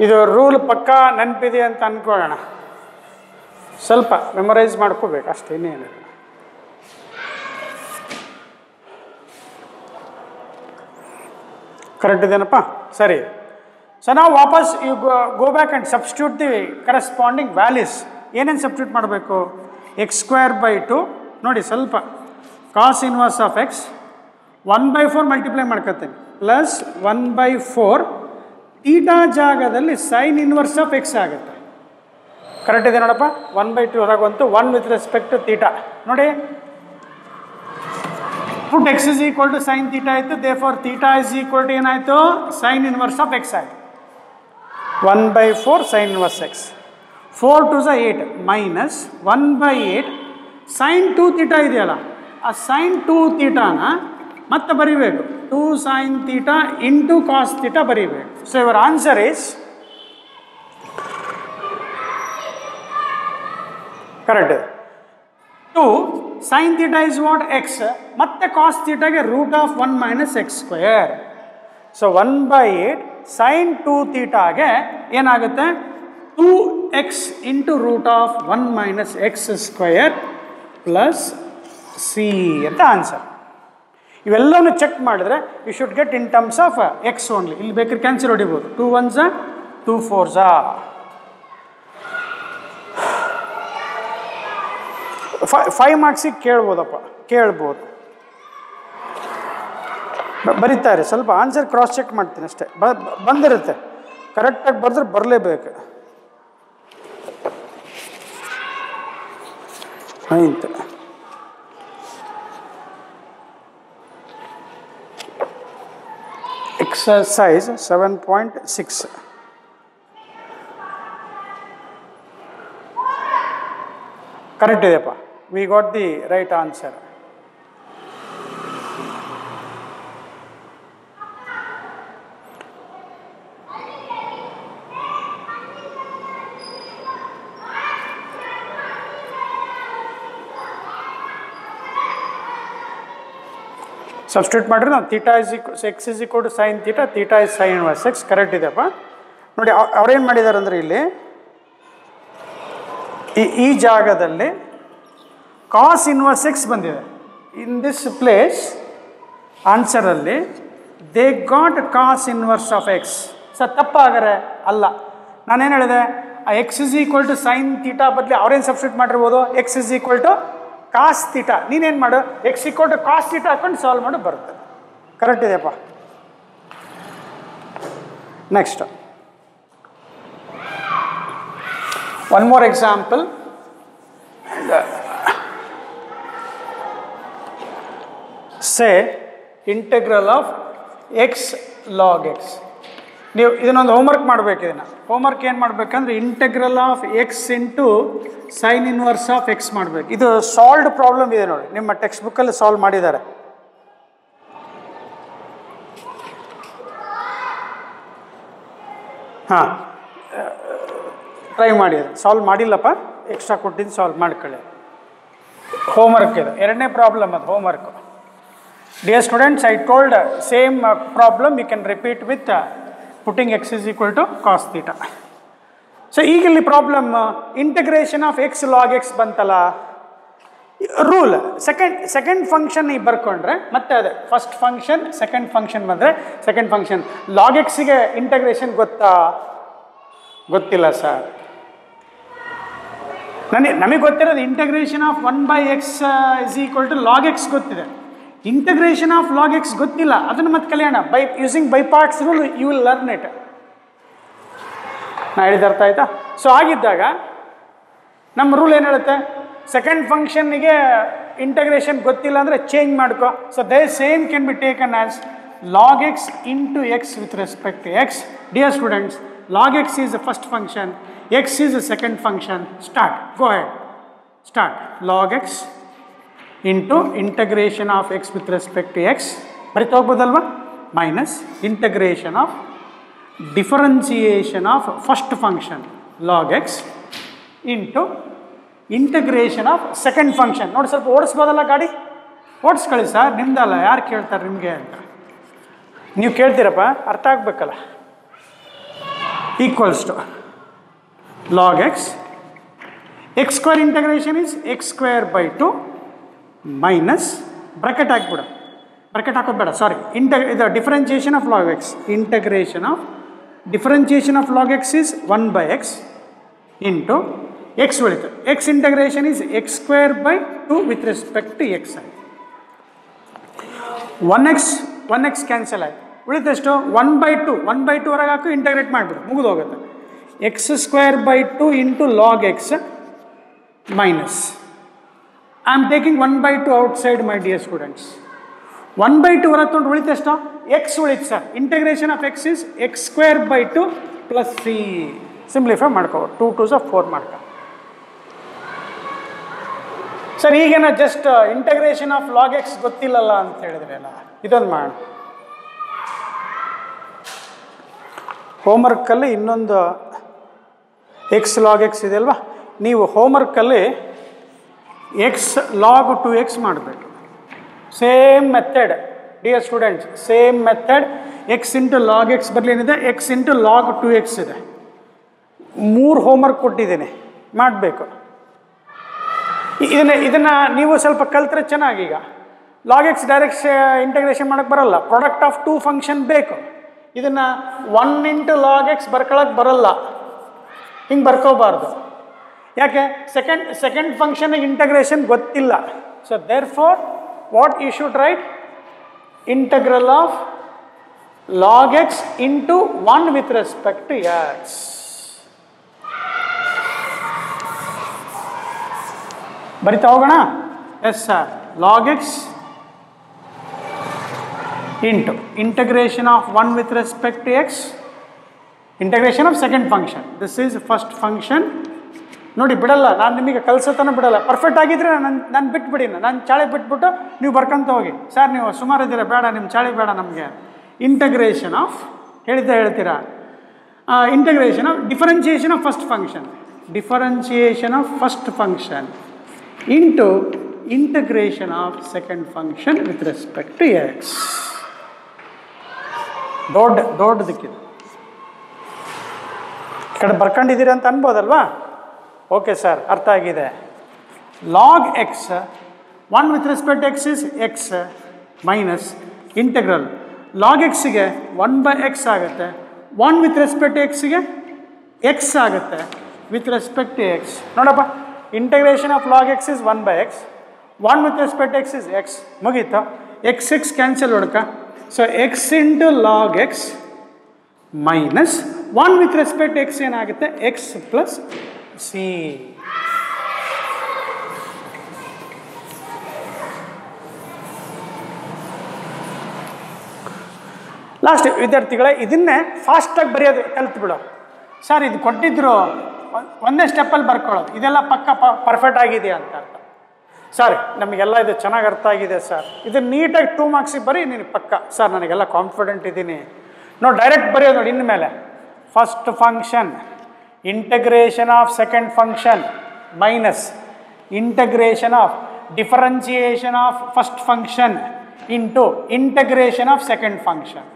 ಇದು ರೂಲ್ ಪಕ್ಕಾ ನೆನಪಿದೆ ಅಂತ ಅಂದ್ಕೊಳ್ಳೋಣ. ಸ್ವಲ್ಪ ಮೆಮೊರೈಸ್ ಮಾಡ್ಕೋಬೇಕು ಅಷ್ಟೇ, ಇನ್ನೇನಿಲ್ಲ. ಕರೆಕ್ಟ್ ಇದೇನಪ್ಪ? ಸರಿ. ಸೊ ನಾವು ವಾಪಸ್ you go back and substitute the corresponding values. ಏನೇನು ಸಬ್ಸ್ಟಿಟ್ಯೂಟ್ ಮಾಡಬೇಕು? x²/2 ನೋಡಿ ಸ್ವಲ್ಪ cos inverse of x 1/4 multiply ಮಾಡ್ಕೊತೀನಿ ಪ್ಲಸ್ 1/4 ತೀಟಾ ಜಾಗದಲ್ಲಿ ಸೈನ್ ಇನ್ವರ್ಸ್ ಆಫ್ x ಆಗುತ್ತೆ. ಕರೆಕ್ಟ್ ಇದೆ ನೋಡಪ್ಪ? 1/2 ಹೊರಗೆ ಬಂತು 1 ವಿತ್ ರೆಸ್ಪೆಕ್ಟ್ ಟು ತೀಟಾ. ನೋಡಿ put x is equal to sin theta ಆಯಿತು, therefore theta is equal to ಏನಾಯಿತು? ಸೈನ್ ಇನ್ವರ್ಸ್ ಆಫ್ x ಆಯಿತು. 1/4 sin inverse x. 4 2s are 8 minus 1/8 sin 2 theta ಇದೆಯಲ್ಲ, ಆ sin 2 thetaನ ಮತ್ತೆ ಬರೀಬೇಕು 2 sin theta into cos theta ಬರೀಬೇಕು. So your answer is correct. 2 sin theta is what? x. ಮತ್ತೆ cos theta ಗೆ root of 1 minus x square. So 1/8 sin 2 theta ಗೆ ಏನಾಗುತ್ತೆ? 2x into root of 1 minus x square plus c ಅಂತ answer. ಇವೆಲ್ಲವನ್ನು check ಮಾಡಿದ್ರೆ you should get in terms of x only. ಇಲ್ಲಿ ಬೇಕಾದ್ರೆ cancel ಹೊಡಿಬೋದು. 2 1s 2 4s. 5 ಮಾರ್ಕ್ಸಿಗೆ ಕೇಳ್ಬೋದಪ್ಪ, ಕೇಳ್ಬೋದು. ಬರೀತಾರೆ ಸ್ವಲ್ಪ ಆನ್ಸರ್ ಕ್ರಾಸ್ ಚೆಕ್ ಮಾಡ್ತೀನಿ ಅಷ್ಟೇ. ಬಂದಿರುತ್ತೆ, ಕರೆಕ್ಟಾಗಿ ಬರೆದ್ರೆ ಬರಲೇಬೇಕು. 9th exercise 7.6. ಕರೆಕ್ಟ್ ಇದೆಯಪ್ಪ. We got the right answer. Substitute ಮಾಡಿದ್ರೆ ನಾವು theta is x is equal to sine theta, theta is sine inverse x. Correct ಇದೆಯಪ್ಪ. ನೋಡಿ ಅವ್ರೇನು ಮಾಡಿದ್ದಾರೆ ಅಂದರೆ ಇಲ್ಲಿ ಈ ಜಾಗದಲ್ಲಿ ಕಾಸ್ ಇನ್ವರ್ಸ್ ಎಕ್ಸ್ ಬಂದಿದೆ. ಇನ್ ದಿಸ್ ಪ್ಲೇಸ್ ಆನ್ಸರಲ್ಲಿ they got cos inverse of x. Sir ತಪ್ಪಾಗರೆ ಅಲ್ಲ. ನಾನೇನು ಹೇಳಿದೆ? X is equal to sine theta ಬದಲಿ ಅವ್ರೇನು ಸಬ್ಸ್ಟಿಟ್ಯೂಟ್ ಮಾಡಿರ್ಬೋದು? X is equal to cos theta. ನೀನೇನು ಮಾಡು? X equal to cos theta ಹಾಕೊಂಡು ಸಾಲ್ವ್ ಮಾಡಿ ಬರುತ್ತೆ. ಕರೆಕ್ಟ್ ಇದೆಯಪ್ಪ. Next one more example. Say integral of x log x. ನೀವು ಇದನ್ನೊಂದು ಹೋಮ್ವರ್ಕ್ ಮಾಡಬೇಕು. ಇದನ್ನು ಹೋಮ್ವರ್ಕ್ ಏನು ಮಾಡಬೇಕಂದ್ರೆ integral of x into sine inverse of X ಮಾಡಬೇಕು. ಇದು ಸಾಲ್ವ್ಡ್ ಪ್ರಾಬ್ಲಮ್ ಇದೆ ನೋಡಿ, ನಿಮ್ಮ ಟೆಕ್ಸ್ಟ್ ಬುಕ್ಕಲ್ಲಿ ಸಾಲ್ವ್ ಮಾಡಿದ್ದಾರೆ. ಹಾಂ, ಟ್ರೈ ಮಾಡಿ. ಸಾಲ್ವ್ ಮಾಡಿಲ್ಲಪ್ಪ, ಎಕ್ಸ್ಟ್ರಾ ಕೊಟ್ಟಿದ್ದು ಸಾಲ್ವ್ ಮಾಡ್ಕೊಳ್ಳಿ. ಹೋಮ್ವರ್ಕ್ ಇದು, ಎರಡನೇ ಪ್ರಾಬ್ಲಮ್ ಅದು homework. Dear students, I told same problem you can repeat with putting x is equal to cos theta. So ಈಗ ಇಲ್ಲಿ problem integration of x log x ಬಂತಲ್ಲ. ರೂಲ್ ಸೆಕೆಂಡ್ ಫಂಕ್ಷನ್ ಈಗ ಬರ್ಕೊಂಡ್ರೆ ಮತ್ತೆ ಅದೇ ಫಸ್ಟ್ ಫಂಕ್ಷನ್ ಸೆಕೆಂಡ್ ಫಂಕ್ಷನ್ ಬಂದರೆ second function log ಎಕ್ಸಿಗೆ integration ಗೊತ್ತಾ? ಗೊತ್ತಿಲ್ಲ ಸರ್. ನಮಗೆ ಗೊತ್ತಿರೋದು integration of 1/x is equal to log x ಗೊತ್ತಿದೆ. ಇಂಟಗ್ರೇಷನ್ ಆಫ್ ಲಾಗ್ ಎಕ್ಸ್ ಗೊತ್ತಿಲ್ಲ. ಅದನ್ನು ಮತ್ತೆ ಕಲಿಯೋಣ. Using by parts rule you will learn it. ನಾ ಹೇಳಿದ ಅರ್ಥ ಆಯ್ತಾ? ಸೊ ಆಗಿದ್ದಾಗ ನಮ್ಮ ರೂಲ್ ಏನು ಹೇಳುತ್ತೆ? ಸೆಕೆಂಡ್ ಫಂಕ್ಷನ್ನಿಗೆ ಇಂಟಗ್ರೇಷನ್ ಗೊತ್ತಿಲ್ಲ ಅಂದರೆ ಚೇಂಜ್ ಮಾಡ್ಕೊ. So they same can be taken as log x into x with respect to x. Dear students, log x is the first function, x is the second function. Start, go ahead, start. Log x into integration of x with respect to x ಬರೀತಾ ಹೋಗ್ಬೋದಲ್ವ, minus integration of differentiation of first function log x into integration of second function. ನೋಡಿ ಸ್ವಲ್ಪ ಓಡಿಸ್ಬೋದಲ್ಲ ಗಾಡಿ? ಓಡಿಸ್ಕೊಳ್ಳಿ sir, ನಿಮ್ದಲ್ಲ, ಯಾರು ಕೇಳ್ತಾರೆ ನಿಮಗೆ ಅಂತ. ನೀವು ಕೇಳ್ತೀರಪ್ಪ, ಅರ್ಥ ಆಗ್ಬೇಕಲ್ಲ. Equals to log x x square integration is x square by 2 minus bracket ಹಾಕ್ಬಿಡು ಬ್ರಾಕೆಟ್ ಹಾಕೋದು ಬೇಡ, ಸಾರಿ. ಇದು differentiation of log x. Differentiation of log x is 1/x into x ಉಳಿತು. X integration is x square by 2 with respect to x ಆಯಿತು. 1x cancel ಆಯಿತು. ಉಳಿದೆಷ್ಟು 1/2 ಹೊರಗೆ ಹಾಕು, integrate ಮಾಡಿಬಿಡು, ಮುಗಿದು ಹೋಗುತ್ತೆ. X square by 2 into log x minus I am taking 1/2 outside my dear students. 1/2 ಹೊರಗೆ ತೊಗೊಂಡು ಉಳಿತೆಷ್ಟು ಎಕ್ಸ್ ಉಳಿತು sir. Integration of x is x square by 2 plus c. Simplify ಮಾಡ್ಕೋ, 2 2s 4 ಮಾಡ್ಕೊ ಸರ್. ಈಗೇನ just integration of log x ಗೊತ್ತಿಲ್ಲಲ್ಲ ಅಂತ ಹೇಳಿದ್ರೆ ಅಲ್ಲ, ಇದೊಂದು ಮಾಡೋಣ. ಹೋಮ್ವರ್ಕಲ್ಲಿ ಇನ್ನೊಂದು ಎಕ್ಸ್ ಲಾಗ್ ಎಕ್ಸ್ ಇದೆ ಅಲ್ವಾ, ನೀವು ಹೋಮ್ವರ್ಕಲ್ಲಿ ಎಕ್ಸ್ ಲಾಗ್ 2x ಮಾಡಬೇಕು. Same method dear students, same method. X into log x ಬರಲೇನಿದೆ, ಎಕ್ಸ್ ಇಂಟು ಲಾಗ್ 2x ಇದೆ. 3 ಹೋಮ್ವರ್ಕ್ ಕೊಟ್ಟಿದ್ದೀನಿ, ಮಾಡಬೇಕು. ಇದನ್ನು ನೀವು ಸ್ವಲ್ಪ ಕಲ್ತ್ರೆ ಚೆನ್ನಾಗಿ. ಈಗ ಲಾಗ್ ಎಕ್ಸ್ ಡೈರೆಕ್ಟ್ ಇಂಟಗ್ರೇಷನ್ ಮಾಡೋಕ್ಕೆ ಬರಲ್ಲ, ಪ್ರಾಡಕ್ಟ್ ಆಫ್ 2 ಫಂಕ್ಷನ್ ಬೇಕು. ಇದನ್ನು 1 ಇಂಟು ಲಾಗ್ ಎಕ್ಸ್ ಬರ್ಕೊಳಕ್ಕೆ ಬರಲ್ಲ, ಹಿಂಗೆ ಬರ್ಕೋಬಾರ್ದು. ಯಾಕೆ? ಸೆಕೆಂಡ್ ಫಂಕ್ಷನ್ಗೆ ಇಂಟಗ್ರೇಷನ್ ಗೊತ್ತಿಲ್ಲ. So therefore what you should write, integral of log x into 1 with respect to x. ಬರಿತಾ ಹೋಗೋಣ. Yes sir. Log x into integration of 1 with respect to x, integration of second function. This is first function. ನೋಡಿ ಬಿಡಲ್ಲ, ನಾನು ನಿಮಗೆ ಕಲ್ಸೋತನ ಬಿಡಲ್ಲ. Perfect ಆಗಿದ್ರೆ ನಾನು ಬಿಟ್ಬಿಡಿ, ನಾನು ಚಾಳಿ ಬಿಟ್ಬಿಟ್ಟು ನೀವು ಬರ್ಕೊಂತ ಹೋಗಿ. ಸರ್ ನೀವು ಸುಮಾರು ಇದ್ದೀರಾ, ಬೇಡ ನಿಮ್ಮ ಚಾಳಿ ಬೇಡ ನಮಗೆ. ಇಂಟಗ್ರೇಷನ್ ಆಫ್ ಹೇಳ್ತೀರಾ, integration of differentiation of first function, differentiation of first function into integration of second function with respect to x. ದೊಡ್ಡದಕ್ಕಿದೆ. ಈ ಕಡೆ ಬರ್ಕೊಂಡಿದ್ದೀರಿ ಅಂತ ಅನ್ಬೋದಲ್ವಾ? ಓಕೆ ಸರ್, ಅರ್ಥ ಆಗಿದೆ. Log x 1 with respect x is x minus integral log ಎಕ್ಸ್ಗೆ 1/x ಆಗುತ್ತೆ, 1 ವಿತ್ ರೆಸ್ಪೆಕ್ಟ್ ಎಕ್ಸ್ಗೆ ಎಕ್ಸ್ ಆಗುತ್ತೆ ವಿತ್ ರೆಸ್ಪೆಕ್ಟ್ ಟು ಎಕ್ಸ್. ನೋಡಪ್ಪ, integration of log x is 1/x, 1 with respect x is x. ಮುಗೀತು. X cancel ಹೊಡ್ಕ. So x into log x minus 1 with respect x ಏನಾಗುತ್ತೆ, x plus c. Last ವಿದ್ಯಾರ್ಥಿಗಳೇ, ಇದನ್ನೇ ಫಾಸ್ಟಾಗಿ ಬರೆಯೋದು ಕಲ್ತ್ಬಿಡೋ. Sir ಇದು ಕೊಟ್ಟಿದ್ರು ಒಂದೇ ಸ್ಟೆಪ್ಪಲ್ಲಿ ಬರ್ಕೊಳ್ಳೋದು, ಇದೆಲ್ಲ ಪಕ್ಕ ಪರ್ಫೆಕ್ಟ್ ಆಗಿದೆಯಾ ಅಂತ ಅರ್ಥ. ಸರ್ ನಮಗೆಲ್ಲ ಇದು ಚೆನ್ನಾಗಿ ಅರ್ಥ ಆಗಿದೆ ಸರ್, ಇದನ್ನು ನೀಟಾಗಿ 2 ಮಾರ್ಕ್ಸಿಗೆ ಬರೀ, ನೀನು ಪಕ್ಕ ಸರ್ ನನಗೆಲ್ಲ ಕಾನ್ಫಿಡೆಂಟ್ ಇದ್ದೀನಿ. ನೋಡಿ ಡೈರೆಕ್ಟ್ ಬರೆಯೋದು ನೋಡಿ ಇನ್ಮೇಲೆ. First function integration of second function minus integration of differentiation of first function into integration of second function.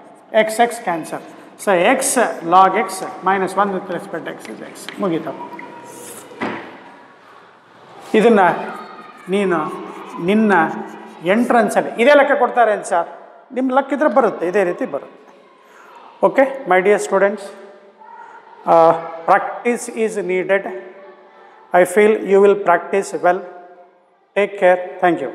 X cancel. So x log x minus 1 with respect x is x. ಮುಗೀತು. ಇದನ್ನು ನೀನು ನಿನ್ನ ಎಂಟ್ರೆನ್ಸಲ್ಲಿ ಇದೇ ಲೆಕ್ಕ ಕೊಡ್ತಾರೆ ಅಂತ ಸರ್, ನಿಮ್ಮ ಲೆಕ್ಕಿದ್ರೆ ಬರುತ್ತೆ, ಇದೇ ರೀತಿ ಬರುತ್ತೆ. Okay my dear students, practice is needed. I feel you will practice well. Take care. Thank you.